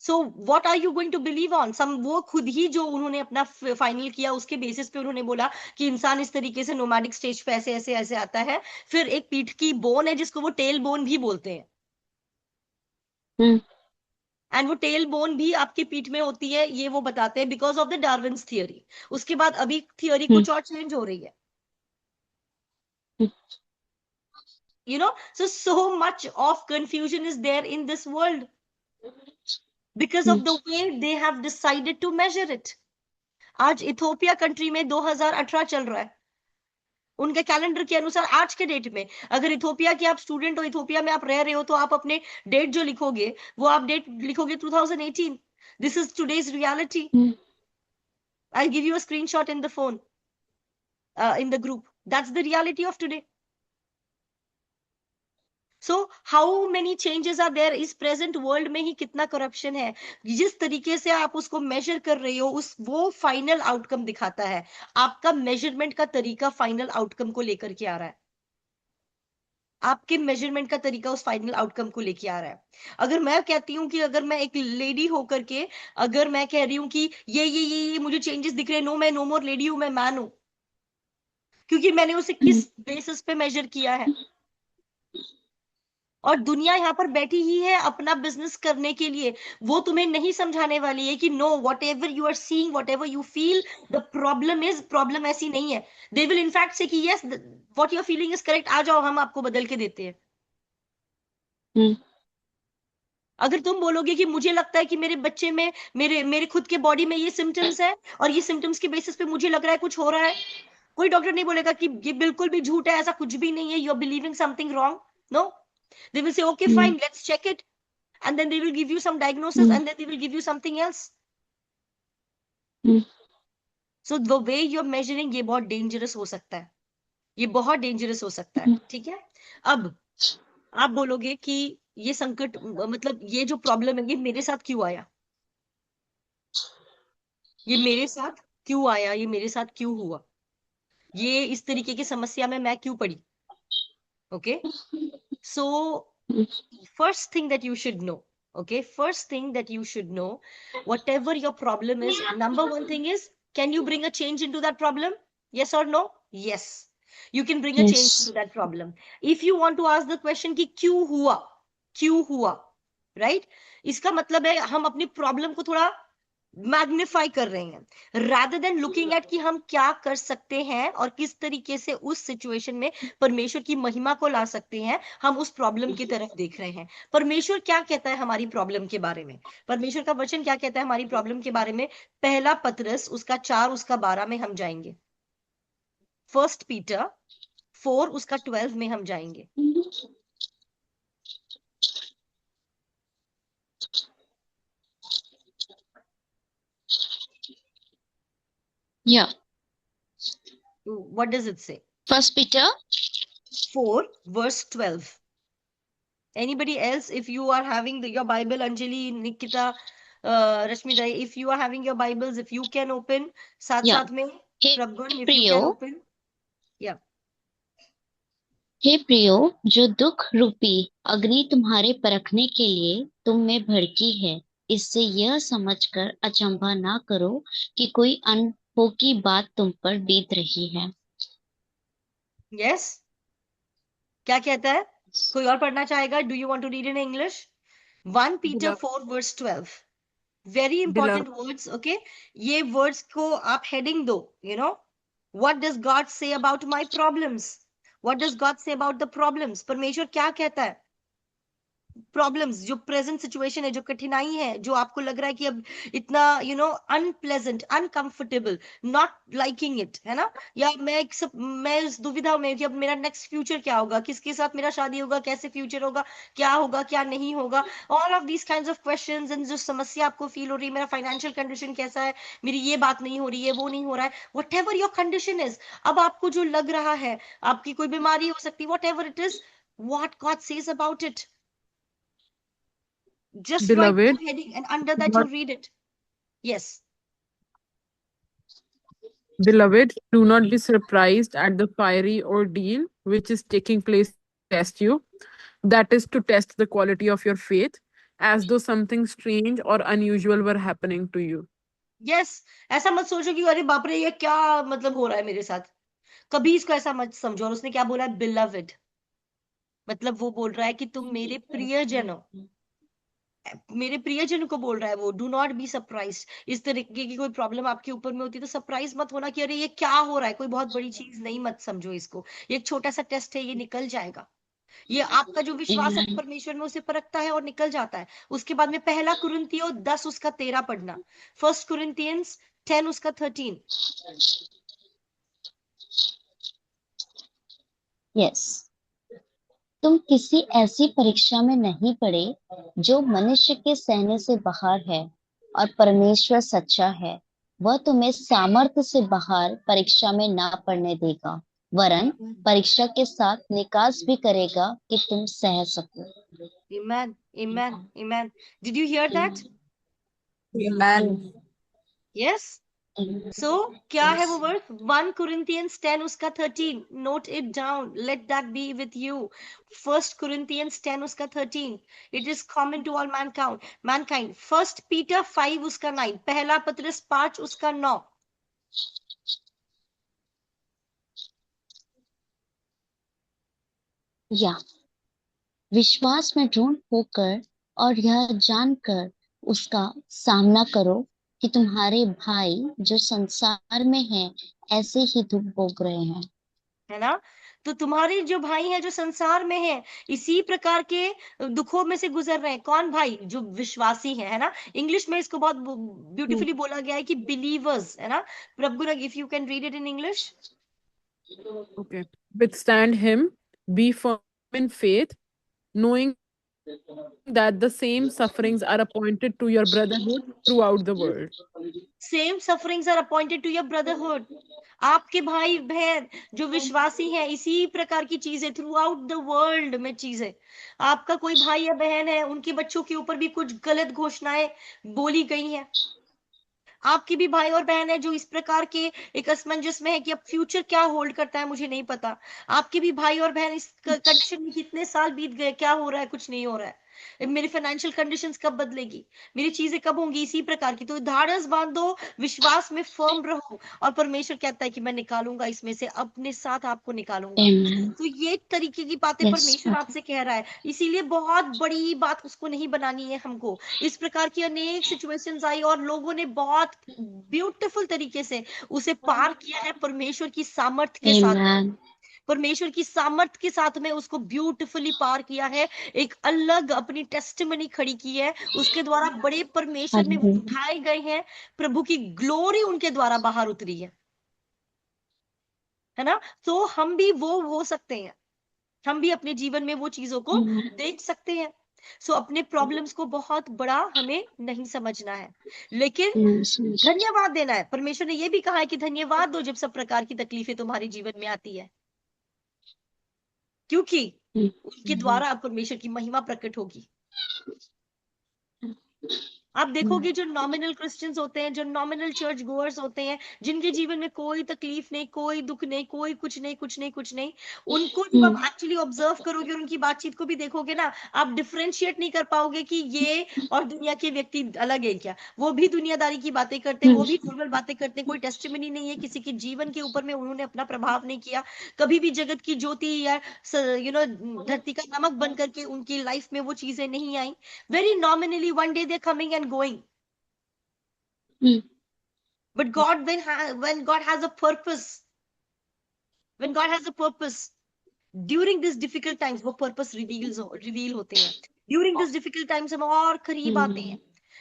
So what are you going to believe on some, वो खुद ही जो उन्होंने अपना फाइनल किया उसके बेसिस पे उन्होंने बोला कि इंसान इस तरीके से नोमैडिक स्टेज पे ऐसे ऐसे ऐसे आता है। फिर एक पीठ की बोन है जिसको वो टेल बोन भी बोलते हैं, हम्म एंड वो टेल बोन भी आपकी पीठ में होती है, ये वो बताते हैं because of the Darwin's theory. उसके बाद अभी थियोरी हम्म कुछ और चेंज हो रही है, हम्म so much of confusion is there in this world because of hmm the way they have decided to measure it. आज इथोपिया कंट्री में 2018 चल रहा है, उनके कैलेंडर के अनुसार आज के डेट में। अगर इथोपिया के आप स्टूडेंट हो, इथोपिया में आप रह रहे हो, तो आप अपने डेट जो लिखोगे वो आप डेट लिखोगे 2018। This is today's reality. Hmm I give you a screenshot in the phone, in the group. That's the reality of today. So how many changes are there इस प्रेजेंट वर्ल्ड में ही, कितना corruption है, जिस तरीके से आप उसको मेजर कर रहे हो उस वो फाइनल आउटकम दिखाता है। आपका मेजरमेंट का तरीका फाइनल आउटकम को लेकर के आ रहा है, आपके मेजरमेंट का तरीका उस फाइनल आउटकम को लेके आ रहा है। अगर मैं कहती हूँ कि अगर मैं एक लेडी होकर के अगर मैं कह रही हूँ कि ये मुझे चेंजेस दिख रहे हैं, नो मैं नो मोर लेडी हूं, मैं मैन हूं, क्योंकि मैंने उसे किस बेसिस पे मेजर किया है। और दुनिया यहाँ पर बैठी ही है अपना बिजनेस करने के लिए, वो तुम्हें नहीं समझाने वाली है कि no, whatever you are seeing, whatever you feel, the problem is, problem ऐसी नहीं है। दे विल इनफैक्ट से कि yes, what you are feeling is correct, आ जाओ हम आपको बदल के देते हैं। हम्म अगर तुम बोलोगे कि मुझे लगता है कि मेरे बच्चे में, मेरे मेरे खुद के बॉडी में ये सिम्टम्स है और ये सिम्टम्स के बेसिस पे मुझे लग रहा है कुछ हो रहा है, कोई डॉक्टर नहीं बोलेगा कि ये बिल्कुल भी झूठ है, ऐसा कुछ भी नहीं है, you are believing something wrong. No, they will say okay hmm fine, let's check it, and then they will give you some diagnosis, hmm and then they will give you something else. Hmm So the way you're measuring ये बहुत dangerous हो सकता है, ये बहुत dangerous हो सकता है, ठीक है। अब आप बोलोगे कि ये संकट, मतलब ये जो प्रॉब्लम है ये मेरे साथ क्यों आया, ये मेरे साथ क्यों आया, ये मेरे साथ क्यों हुआ, ये इस तरीके की समस्या में मैं क्यों पड़ी। Okay, so first thing that you should know, okay, first thing that you should know, whatever your problem is, number one thing is, can you bring a change into that problem? Yes or no? Yes, you can bring a change into yes that problem. If you want to ask the question कि क्यों हुआ, right, इसका मतलब है हम अपनी problem को थोड़ा मैग्निफाई कर रहे हैं, रादर देन लुकिंग एट कि हम क्या कर सकते हैं और किस तरीके से उस सिचुएशन में परमेश्वर की महिमा को ला सकते हैं, हम उस प्रॉब्लम की तरफ देख रहे हैं। परमेश्वर क्या कहता है हमारी प्रॉब्लम के बारे में, परमेश्वर का वचन क्या कहता है हमारी प्रॉब्लम के बारे में। पहला पतरस उसका 4 उसका 12 में हम जाएंगे, फर्स्ट पीटर 4 उसका 12 में हम जाएंगे। yeah व्हाट डज इट से? First Peter 4 verse 12. Anybody else, if you are having your Bible, Anjali, Nikita, Rashmita, if you are having your Bibles, if you can open साथ yeah साथ में, हे Prabgun, if you प्रियो can open, yeah. हे प्रियो, जो दुख रूपी अग्नि तुम्हारे परखने के लिए तुम में भड़की है, इससे यह समझकर अचंभा ना करो कि कोई अनहोकी बात तुम पर बीत रही है। Yes, क्या कहता है? कोई और पढ़ना चाहेगा? Do you want to read in English? 1 Peter Beloved, 4 verse 12. Very beloved, important words, okay? ये words को आप heading दो, What does God say about my problems? What does God say about the problems? परमेश्वर क्या कहता है? Problems, जो present situation है, जो कठिनाई है, जो आपको लग रहा है कि अब इतना unpleasant, uncomfortable, not liking it, है ना, या मैं इस दुविधा में कि अब मेरा नेक्स्ट फ्यूचर क्या होगा, किसके साथ मेरा शादी होगा, कैसे फ्यूचर होगा, क्या नहीं होगा, all of these kinds of questions, and जो समस्या आपको फील हो रही है, मेरा फाइनेंशियल कंडीशन कैसा है, मेरी ये बात नहीं हो रही है, वो नहीं हो रहा है, what ever your condition is, अब आपको जो लग रहा है, आपकी कोई बीमारी हो सकती है, what ever it is, what God says about it. Just write the beloved, heading and under that you not, read it. Yes. beloved, do not be surprised at the fiery ordeal which is taking place to test you. That is to test the quality of your faith. as though something strange or unusual were happening to you. Yes, ऐसा मत सोचो कि अरे बाप रे ये क्या मतलब हो रहा है मेरे साथ, कभी इसको ऐसा मत समझो। और उसने क्या बोला है, बिलवड, मतलब वो बोल रहा है कि तुम मेरे प्रियजन हो, मेरे प्रियजन को बोल रहा है वो। डू नॉट बी सरप्राइज, इस तरीके की कोई प्रॉब्लम आपके ऊपर में होती है तो सरप्राइज मत होना कि अरे ये क्या हो रहा है, कोई बहुत बड़ी चीज नहीं, मत समझो इसको, ये एक छोटा सा टेस्ट है, ये निकल जाएगा। ये आपका जो विश्वास है Amen. परमेश्वर में उसे परखता है और निकल जाता है। उसके बाद में पहला कुरिन्थियों 10 उसका 13 पढ़ना, फर्स्ट कुरिन्थियंस 10 उसका 13। Yes. तुम किसी ऐसी परीक्षा में नहीं पड़े जो मनुष्य के सहने से बाहर है, और परमेश्वर सच्चा है, वह तुम्हें सामर्थ्य से बाहर परीक्षा में ना पड़ने देगा, वरन परीक्षा के साथ निकास भी करेगा कि तुम सह सको। Amen, amen, amen. Did you hear that? Amen. Yes. So क्या है वो वर्स, 1 Corinthians 10 उसका 13, note it down, let that be with you. 1 Corinthians 10 उसका 13, it is common to all mankind. 1 Peter 5 उसका 9, पहला पत्रस 5 उसका 9। या विश्वास में दृढ़ होकर और यह जानकर उसका सामना करो कि तुम्हारे भाई जो संसार में हैं ऐसे ही दुख भोग रहे हैं। है ना, तो तुम्हारे जो भाई हैं जो संसार में हैं इसी प्रकार के दुखों में से गुजर रहे हैं। कौन भाई, जो विश्वासी है ना। इंग्लिश में इसको बहुत ब्यूटीफुली बोला गया है कि बिलीवर्स, है ना। प्रभु, if you can read it in English. Okay. Withstand him, be firm in faith, knowing that the same sufferings are appointed to your brotherhood throughout the world. Same sufferings are appointed to your brotherhood. आपके भाई बहन जो विश्वासी हैं इसी प्रकार की चीजें थ्रू आउट द वर्ल्ड में चीजें। आपका कोई भाई या बहन है, उनके बच्चों के ऊपर भी कुछ गलत घोषणाएं बोली गई हैं। आपके भी भाई और बहन है जो इस प्रकार के एक असमंजस में है कि अब फ्यूचर क्या होल्ड करता है मुझे नहीं पता। आपके भी भाई और बहन इस कंडीशन में कितने साल बीत गए, क्या हो रहा है, कुछ नहीं हो रहा है, मेरी फाइनेंशियल कंडीशंस कब बदलेगी, मेरी चीजें कब होंगी, इसी प्रकार की। तो धाड़स बांधो, विश्वास में फर्म रहो, और परमेश्वर कहता है कि मैं निकालूंगा इसमें से, अपने साथ आपको निकालूंगा। Amen. तो ये तरीके की बातें Yes, परमेश्वर Lord. आपसे कह रहा है, इसीलिए बहुत बड़ी बात उसको नहीं बनानी है हमको। इस प्रकार की अनेक सिचुएशंस आई और लोगों ने बहुत ब्यूटीफुल तरीके से उसे पार किया है परमेश्वर की सामर्थ्य के साथ। Amen. परमेश्वर की सामर्थ्य के साथ में उसको ब्यूटीफुली पार किया है, एक अलग अपनी टेस्टिमनी खड़ी की है, उसके द्वारा बड़े परमेश्वर में वो Hallelujah. उठाए गए हैं, प्रभु की ग्लोरी उनके द्वारा बाहर उतरी है ना। तो हम भी वो हो सकते हैं, हम भी अपने जीवन में वो चीजों को Amen. देख सकते हैं। सो अपने प्रॉब्लम्स को बहुत बड़ा हमें नहीं समझना है, लेकिन Yes, yes. धन्यवाद देना है। परमेश्वर ने यह भी कहा है कि धन्यवाद दो जब सब प्रकार की तकलीफें तुम्हारे जीवन में आती है, क्योंकि उनके द्वारा परमेश्वर की महिमा प्रकट होगी। आप देखोगे जो नॉमिनल क्रिश्चियंस होते हैं, जो नॉमिनल चर्च गोअर्स होते हैं, जिनके जीवन में कोई तकलीफ नहीं, कोई दुख नहीं, कोई कुछ नहीं, कुछ नहीं, कुछ नहीं, उनको जब आप एक्चुअली ऑब्जर्व करोगे और उनकी बातचीत को भी देखोगे ना, आप डिफरेंशिएट नहीं कर पाओगे कि ये और दुनिया के व्यक्ति अलग है क्या। वो भी दुनियादारी की बातें करते हैं, वो भी नॉर्मल बातें करते हैं, कोई टेस्टिमनी नहीं है किसी के जीवन के ऊपर में, उन्होंने अपना प्रभाव नहीं किया कभी भी, जगत की ज्योति या धरती का नमक बन करके उनकी लाइफ में वो चीजें नहीं आई। Very nominally, one day they're coming and going. But God, when God has a purpose, when God has a purpose, during this difficult times, वो purpose reveal होते हैं। During this difficult times हम और करीब आते हैं।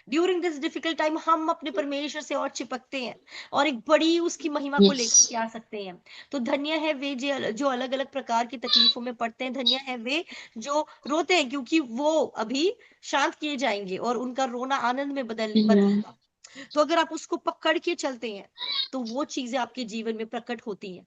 ड्यूरिंग दिस डिफिकल्ट टाइम हम अपने परमेश्वर से और चिपकते हैं और एक बड़ी उसकी महिमा को लेकर के आ सकते हैं। तो धन्य है वे जो अलग अलग प्रकार की तकलीफों में पड़ते हैं, धन्य है वे जो रोते हैं, क्योंकि वो अभी शांत किए जाएंगे और उनका रोना आनंद में बदलेगा। तो अगर आप उसको पकड़ के चलते हैं तो वो चीजें आपके जीवन में प्रकट होती हैं।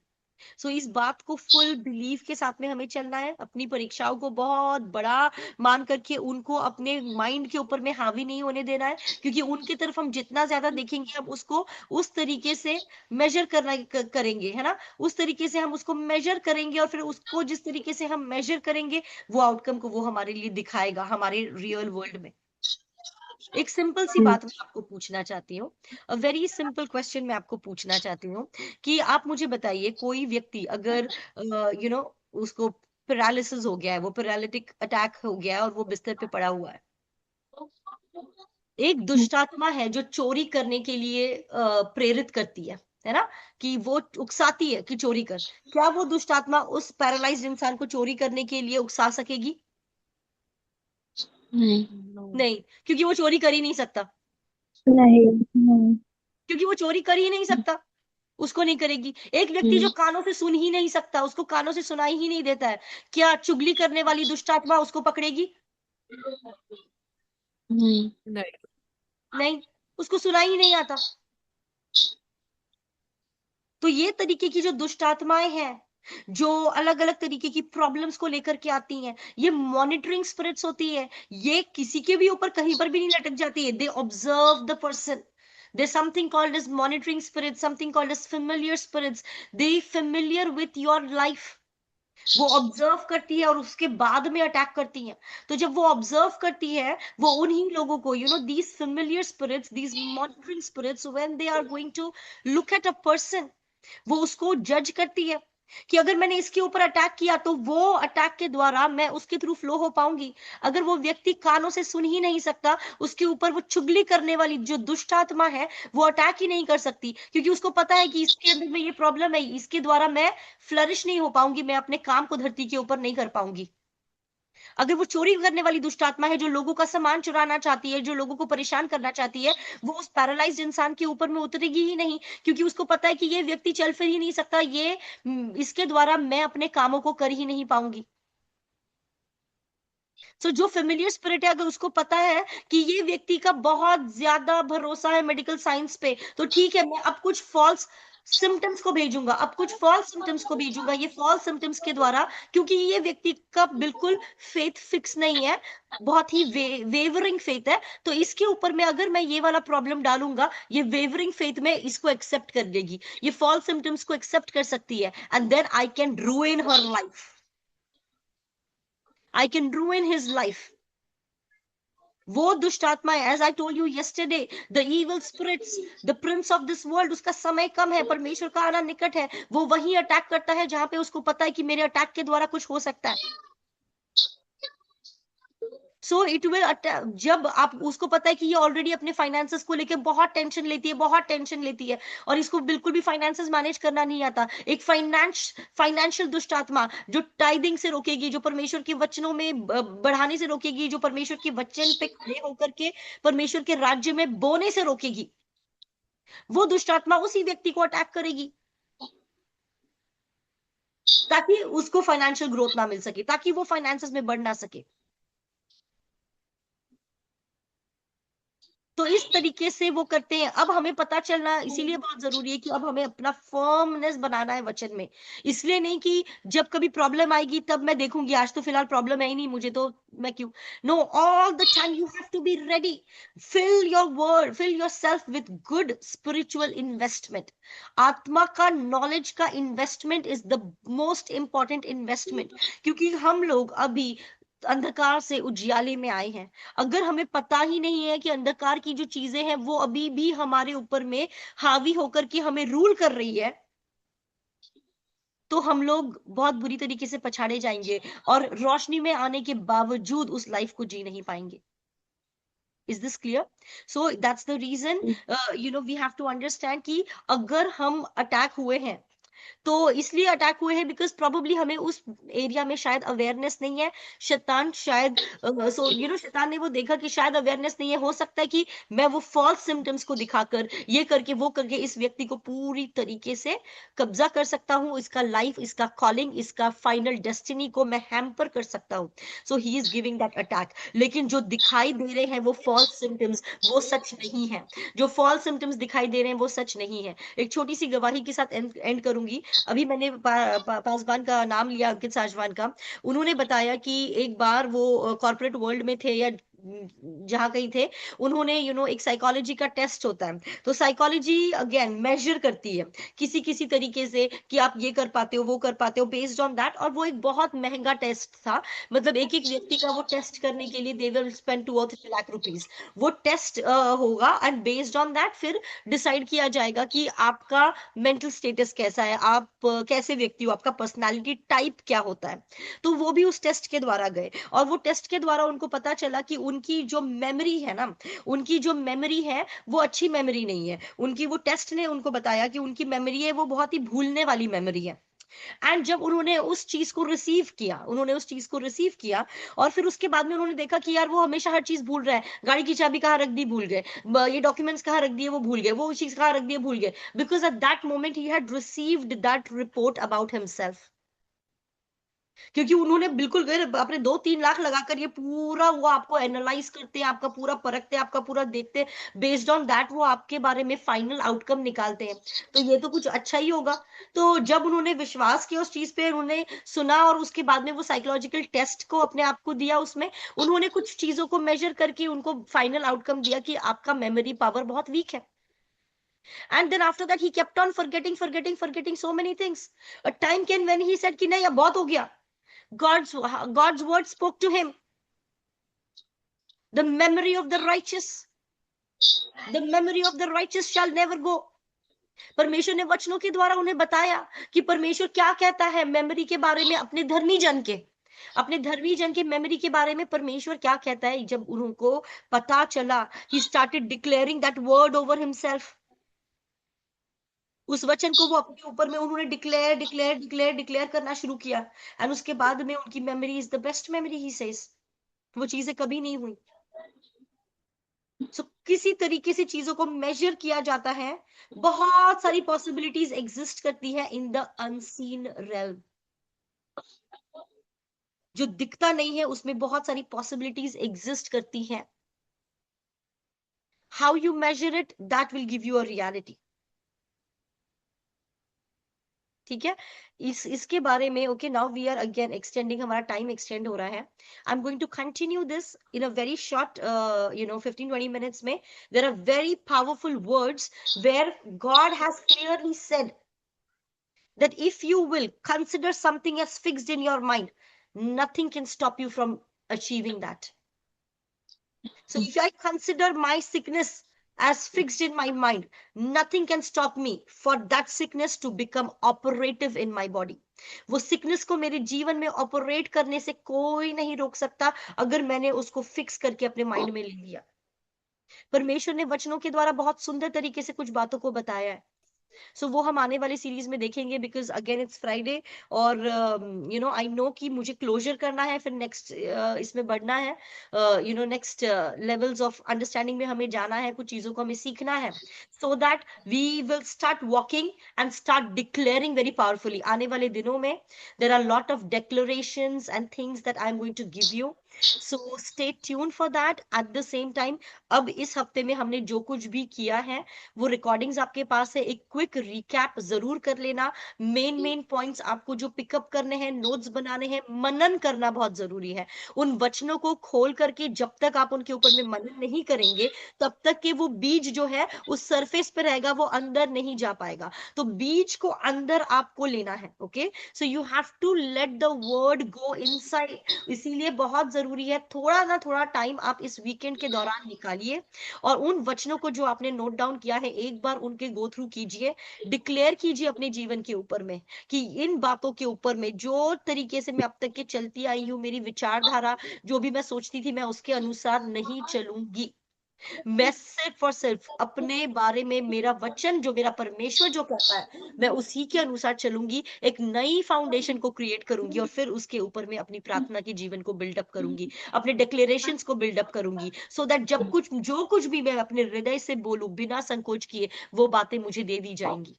सो इस बात को फुल बिलीफ के साथ में हमें चलना है, अपनी परीक्षाओं को बहुत बड़ा मान करके उनको अपने माइंड के ऊपर में हावी नहीं होने देना है, क्योंकि उनकी तरफ हम जितना ज्यादा देखेंगे हम उसको उस तरीके से मेजर करेंगे, है ना। उस तरीके से हम उसको मेजर करेंगे और फिर उसको जिस तरीके से हम मेजर करेंगे वो आउटकम को वो हमारे लिए दिखाएगा हमारे रियल वर्ल्ड में। एक सिंपल सी बात मैं आपको पूछना चाहती हूँ, अ वेरी सिंपल क्वेश्चन मैं आपको पूछना चाहती हूँ कि आप मुझे बताइए, कोई व्यक्ति अगर उसको पैरालिसिस हो गया है, वो पैरालिटिक अटैक हो गया है और वो बिस्तर पे पड़ा हुआ है, एक दुष्टात्मा है जो चोरी करने के लिए प्रेरित करती है ना, कि वो उकसाती है कि चोरी कर, क्या वो दुष्टात्मा उस पैरालाइज्ड इंसान को चोरी करने के लिए उकसा सकेगी? नहीं। नहीं, क्योंकि वो चोरी कर ही नहीं सकता, नहीं नहीं क्योंकि वो चोरी कर ही नहीं सकता, उसको नहीं करेगी। एक व्यक्ति जो कानों से सुन ही नहीं सकता, उसको कानों से सुनाई ही नहीं देता है, क्या चुगली करने वाली दुष्टात्मा उसको पकड़ेगी? नहीं। नहीं। नहीं, उसको सुनाई ही नहीं आता। तो ये तरीके की जो दुष्टात्माएं हैं, जो अलग अलग तरीके की प्रॉब्लम्स को लेकर के आती हैं, ये मॉनिटरिंग स्पिरिट्स होती है। ये किसी के भी ऊपर कहीं पर भी नहीं लटक जाती है, they observe the person. There's something called as monitoring spirits, something called as familiar spirits. They familiar with your life. वो ऑब्जर्व करती है और उसके बाद में अटैक करती है। तो जब वो ऑब्जर्व करती है, वो उन्हीं लोगों को, these familiar spirits, these monitoring spirits, when they are going to look at a person, वो उसको जज करती है कि अगर मैंने इसके ऊपर अटैक किया तो वो अटैक के द्वारा मैं उसके थ्रू फ्लो हो पाऊंगी। अगर वो व्यक्ति कानों से सुन ही नहीं सकता, उसके ऊपर वो चुगली करने वाली जो दुष्ट आत्मा है वो अटैक ही नहीं कर सकती, क्योंकि उसको पता है कि इसके अंदर में ये प्रॉब्लम है, इसके द्वारा मैं फ्लरिश नहीं हो पाऊंगी, मैं अपने काम को धरती के ऊपर नहीं कर पाऊंगी। अगर वो चोरी करने वाली दुष्ट आत्मा है, जो लोगों का सामान चुराना चाहती है, जो लोगों को परेशान करना चाहती है, वो उस पैरालाइज्ड इंसान के ऊपर में उतरेगी ही नहीं, क्योंकि उसको पता है कि ये व्यक्ति चल फिर ही नहीं सकता, इसके द्वारा मैं अपने कामों को कर ही नहीं पाऊंगी। जो फेमिलियर स्पिरिट है, अगर उसको पता है कि ये व्यक्ति का बहुत ज्यादा भरोसा है मेडिकल साइंस पे, तो ठीक है, मैं अब कुछ फॉल्स सिम्टम्स को भेजूंगा, अब कुछ फॉल्स सिम्टम्स को भेजूंगा, ये फॉल्स सिम्टम्स के द्वारा, क्योंकि ये व्यक्ति का बिल्कुल फेथ फिक्स नहीं है, बहुत ही वेवरिंग फेथ है, तो इसके ऊपर में अगर मैं ये वाला प्रॉब्लम डालूंगा, ये वेवरिंग फेथ में इसको एक्सेप्ट कर लेगी, ये फॉल्स सिम्टम्स को एक्सेप्ट कर सकती है, and then I can ruin her life, I can ruin his life. वो दुष्ट आत्मा है, as I told you yesterday, the evil spirits, the prince of this world, उसका समय कम है, परमेश्वर का आना निकट है, वो वही अटैक करता है जहां पे उसको पता है कि मेरे अटैक के द्वारा कुछ हो सकता है। सो इट विल, जब आप उसको पता है कि ये ऑलरेडी अपने फाइनेंसेस को लेके बहुत टेंशन लेती है, बहुत टेंशन लेती है, और इसको बिल्कुल भी फाइनेंसेस मैनेज करना नहीं आता, एक फाइनेंशियल दुष्ट आत्मा जो टाइदिंग से रोकेगी, जो परमेश्वर के वचनों में बढ़ाने से रोकेगी, जो परमेश्वर के वचन पे खड़े होकर के परमेश्वर के राज्य में बोने से रोकेगी, वो दुष्ट आत्मा उसी व्यक्ति को अटैक करेगी, ताकि उसको फाइनेंशियल ग्रोथ ना मिल सके, ताकि वो फाइनेंसेस में बढ़ ना सके। तो इस तरीके से वो करते हैं। अब हमें पता चलना इसीलिए बहुत जरूरी है कि अब हमें अपना फर्मनेस बनाना है वचन में, इसलिए नहीं कि जब कभी प्रॉब्लम आएगी तब मैं देखूंगी, आज तो फिलहाल प्रॉब्लम है ही नहीं मुझे, तो मैं क्यों। No, all the time you have to be ready, fill your word, fill yourself with good spiritual investment. आत्मा का नॉलेज का investment is the most important investment, क्योंकि हम लोग अभी अंधकार से उजियाले में आए हैं। अगर हमें पता ही नहीं है कि अंधकार की जो चीजें हैं वो अभी भी हमारे ऊपर में हावी होकर के हमें रूल कर रही है, तो हम लोग बहुत बुरी तरीके से पछाड़े जाएंगे और रोशनी में आने के बावजूद उस लाइफ को जी नहीं पाएंगे। Is this clear? So that's the reason we have to understand कि अगर हम अटैक हुए हैं तो इसलिए अटैक हुए हैं बिकॉज प्रोबेबली हमें उस एरिया में शायद अवेयरनेस नहीं है। शैतान शायद शैतान ने वो देखा कि शायद अवेयरनेस नहीं है, हो सकता है कि मैं वो फॉल्स सिम्टम्स को दिखाकर ये करके वो करके इस व्यक्ति को पूरी तरीके से कब्जा कर सकता हूँ, इसका लाइफ, इसका कॉलिंग, इसका फाइनल डेस्टिनी को मैं हैम्पर कर सकता हूँ। So he is giving that attack. लेकिन जो दिखाई दे रहे हैं वो फॉल्स सिम्टम्स, वो सच नहीं है। जो फॉल्स सिम्टम्स दिखाई दे रहे हैं वो सच नहीं है। एक छोटी सी गवाही के साथ एंड करूंगी। अभी मैंने पासवान का नाम लिया, अंकित साजवान का। उन्होंने बताया कि एक बार वो कॉर्पोरेट वर्ल्ड में थे या जहाँ कहीं थे, उन्होंने एक साइकोलॉजी का टेस्ट होता है, तो साइकोलॉजी अगेन मेजर करती है किसी किसी तरीके से कि आप ये कर पाते हो, वो कर पाते हो, बेस्ड ऑन दैट। और वो एक बहुत महंगा टेस्ट था, मतलब एक एक व्यक्ति का वो टेस्ट करने के लिए दे विल स्पेंड 2 और 3 लाख रुपीज। वो टेस्ट होगा एंड बेस्ड ऑन दैट फिर डिसाइड किया जाएगा कि आपका मेंटल स्टेटस कैसा है, आप कैसे व्यक्ति हो, आपका पर्सनालिटी टाइप क्या होता है। तो वो भी उस टेस्ट के द्वारा गए, और वो टेस्ट के द्वारा उनको पता चला कि उनकी जो मेमोरी है ना, उनकी जो मेमोरी है वो अच्छी मेमोरी नहीं है उनकी। वो टेस्ट ने उनको बताया कि उनकी मेमोरी है वो बहुत ही भूलने वाली मेमोरी है। एंड जब उन्होंने उस चीज को रिसीव किया, और फिर उसके बाद में उन्होंने देखा कि यार वो हमेशा हर चीज भूल रहा है, गाड़ी की चाबी कहाँ रख दी भूल गए, ये डॉक्यूमेंट्स कहाँ रख दिए वो भूल गए, वो चीज कहाँ रख दी भूल गए, because at that moment he had received that report about himself. क्योंकि उन्होंने बिल्कुल गए अपने 2-3 लाख लगाकर ये पूरा वो आपको एनालाइज करते हैं, आपका पूरा परखते हैं, आपका पूरा देखते हैं, बेस्ड ऑन दैट वो आपके बारे में फाइनल आउटकम निकालते हैं। तो ये तो कुछ अच्छा ही होगा। तो जब उन्होंने विश्वास किया उस चीज पे, उन्होंने सुना और उसके बाद में वो साइकोलॉजिकल टेस्ट को अपने आप को दिया, उसमें उन्होंने कुछ चीजों को मेजर करके उनको फाइनल आउटकम दिया कि आपका मेमोरी पावर बहुत वीक है। And then after that he kept on forgetting so many things. A time came when he said कि नहीं अब बहुत हो गया। God's word spoke to him. The memory of the righteous shall never go. परमेश्वर ने वचनों के द्वारा उन्हें बताया कि परमेश्वर क्या कहता है मेमोरी के बारे में, अपने धर्मी जन के मेमोरी के बारे में परमेश्वर क्या कहता है। जब उनको पता चला, he started declaring that word over himself. उस वचन को वो अपने ऊपर में उन्होंने डिक्लेयर करना शुरू किया। एंड उसके बाद में उनकी memory is the best memory, he says. वो चीजें कभी नहीं हुई। किसी तरीके से चीजों को मेजर किया जाता है। बहुत सारी पॉसिबिलिटीज एग्जिस्ट करती है इन द अनसीन रेल्म। जो दिखता नहीं है उसमें बहुत सारी पॉसिबिलिटीज एग्जिस्ट करती हैं। How you measure it, that will give you a reality. ठीक है, इसके बारे में okay, now we are again extending, हमारा टाइम एक्सटेंड हो रहा है। I am going to continue this in a very short 15-20 minutes में। There are very powerful words where God has clearly said that if you will consider something as fixed in your mind, nothing can stop you from achieving that. So if I consider my sickness as fixed in my mind, nothing can stop me for that sickness to become operative in my body. वो sickness को मेरे जीवन में operate करने से कोई नहीं रोक सकता अगर मैंने उसको फिक्स करके अपने माइंड में ले लिया। परमेश्वर ने वचनों के द्वारा बहुत सुंदर तरीके से कुछ बातों को बताया है। सो वो हम आने वाली सीरीज में देखेंगे, बिकॉज अगेन इट्स फ्राइडे, और आई नो कि मुझे क्लोजर करना है, फिर नेक्स्ट इसमें बढ़ना है, नेक्स्ट लेवल्स ऑफ अंडरस्टैंडिंग में हमें जाना है, कुछ चीजों को हमें सीखना है, so that we will start walking and start declaring very powerfully. आने वाले दिनों में there are lot of declarations and things that I am going to give you, so stay tune for that. At the same time अब इस हफ्ते में हमने जो कुछ भी किया है वो रिकॉर्डिंग्स आपके पास है, एक क्विक रिकैप जरूर कर लेना। मेन पॉइंट्स आपको जो पिकअप करने हैं, नोट्स बनाने हैं, मनन करना बहुत जरूरी है। उन वचनों को खोल करके जब तक आप उनके ऊपर में मनन नहीं करेंगे तब तक के वो बीज जो है उस सरफेस पे रहेगा, वो अंदर नहीं जा पाएगा। तो बीज को अंदर आपको लेना है। Okay, so you have to let the word go inside. इसीलिए बहुत जरूरी है थोड़ा ना थोड़ा टाइम आप इस वीकेंड के दौरान निकालिए और उन वचनों को जो आपने नोट डाउन किया है एक बार उनके गो थ्रू कीजिए, डिक्लेयर कीजिए अपने जीवन के ऊपर में कि इन बातों के ऊपर में जो तरीके से मैं अब तक के चलती आई हूँ, मेरी विचारधारा जो भी मैं सोचती थी मैं उसके अनुसार नहीं चलूंगी। मैं सिर्फ और सिर्फ अपने बारे में, मेरा वचन जो मेरा परमेश्वर जो कहता है मैं उसी के अनुसार चलूंगी, एक नई फाउंडेशन को क्रिएट करूंगी और फिर उसके ऊपर में अपनी प्रार्थना के जीवन को बिल्डअप करूंगी, अपने डिक्लेरेशंस को बिल्डअप करूंगी, सो दैट जब जो कुछ भी मैं अपने हृदय से बोलूं बिना संकोच किए वो बातें मुझे दे दी जाएंगी।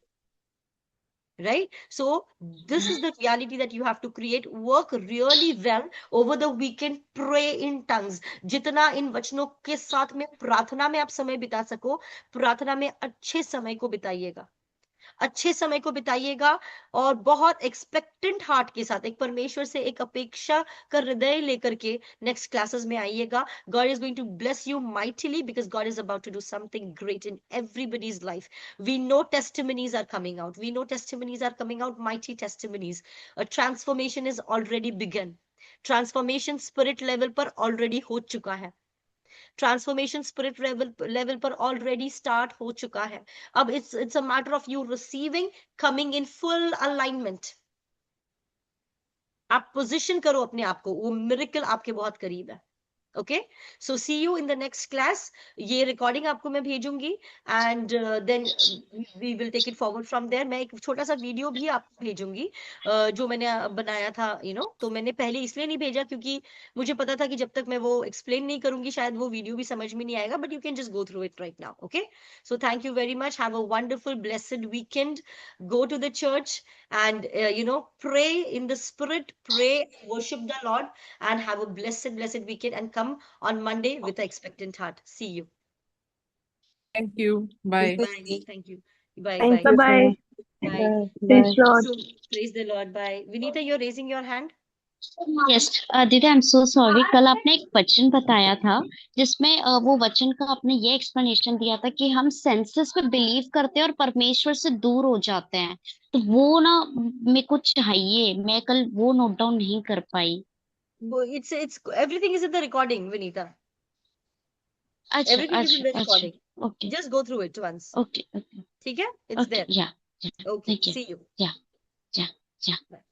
Right? So this is the reality that you have to create. Work really well over the weekend. Pray in tongues. जितना इन वचनों के साथ में प्रार्थना में आप समय बिता सको, प्रार्थना में अच्छे समय को बिताइएगा, अच्छे समय को बिताइएगा और बहुत एक्सपेक्टेंट हार्ट के साथ, एक परमेश्वर से एक अपेक्षा का हृदय लेकर के नेक्स्ट क्लासेस में आइएगा. God is going to bless you mightily because God is about to do something great in everybody's life. We know testimonies are coming out. We know testimonies are coming out, mighty testimonies. A transformation is already begun. Transformation spirit level पर already हो चुका है. Transformation spirit level पर already start हो चुका है. अब it's a matter of you receiving, coming in full alignment. आप पोजीशन करो अपने आप को, वो मिरेकल आपके बहुत करीब है. Okay, so see you in the next class. ये रिकॉर्डिंग आपको मैं भेजूंगी and then we will take it forward from there. मैं एक छोटा सा वीडियो भी आपको भेजूंगी जो मैंने बनाया था, तो मैंने पहले इसलिए नहीं भेजा क्योंकि मुझे पता था कि जब तक मैं वो एक्सप्लेन नहीं करूंगी शायद वो वीडियो भी समझ में नहीं आएगा, but you can just go through it right now. Okay, so thank you very much. Have a wonderful blessed weekend. Go to the church and pray in the spirit, pray, worship the Lord, and have a blessed weekend, and come on Monday with an expectant heart. See you. Thank you. Bye. Bye. Thank you. Bye. Thank Bye. you. Bye. Bye. Praise Lord. So, praise the Lord. Bye. Vinita, you're raising your hand. Yes दीदी, I am so sorry. कल आपने एक वचन बताया था जिसमें वो वचन का आपने ये एक्सप्लेनेशन दिया था कि हम सेंसेस पे बिलीव करते हैं और परमेश्वर से दूर हो जाते हैं. तो वो ना मेरे को चाहिए, मैं कल वो नोट डाउन नहीं कर पाई. It's everything is in the recording, Vinita. अच्छा Everything is in अच्छा the अच्छा. recording. Okay Just go through it once. Okay okay ठीक है? It's okay. there. या Okay. Thank you. See you. या या. Bye.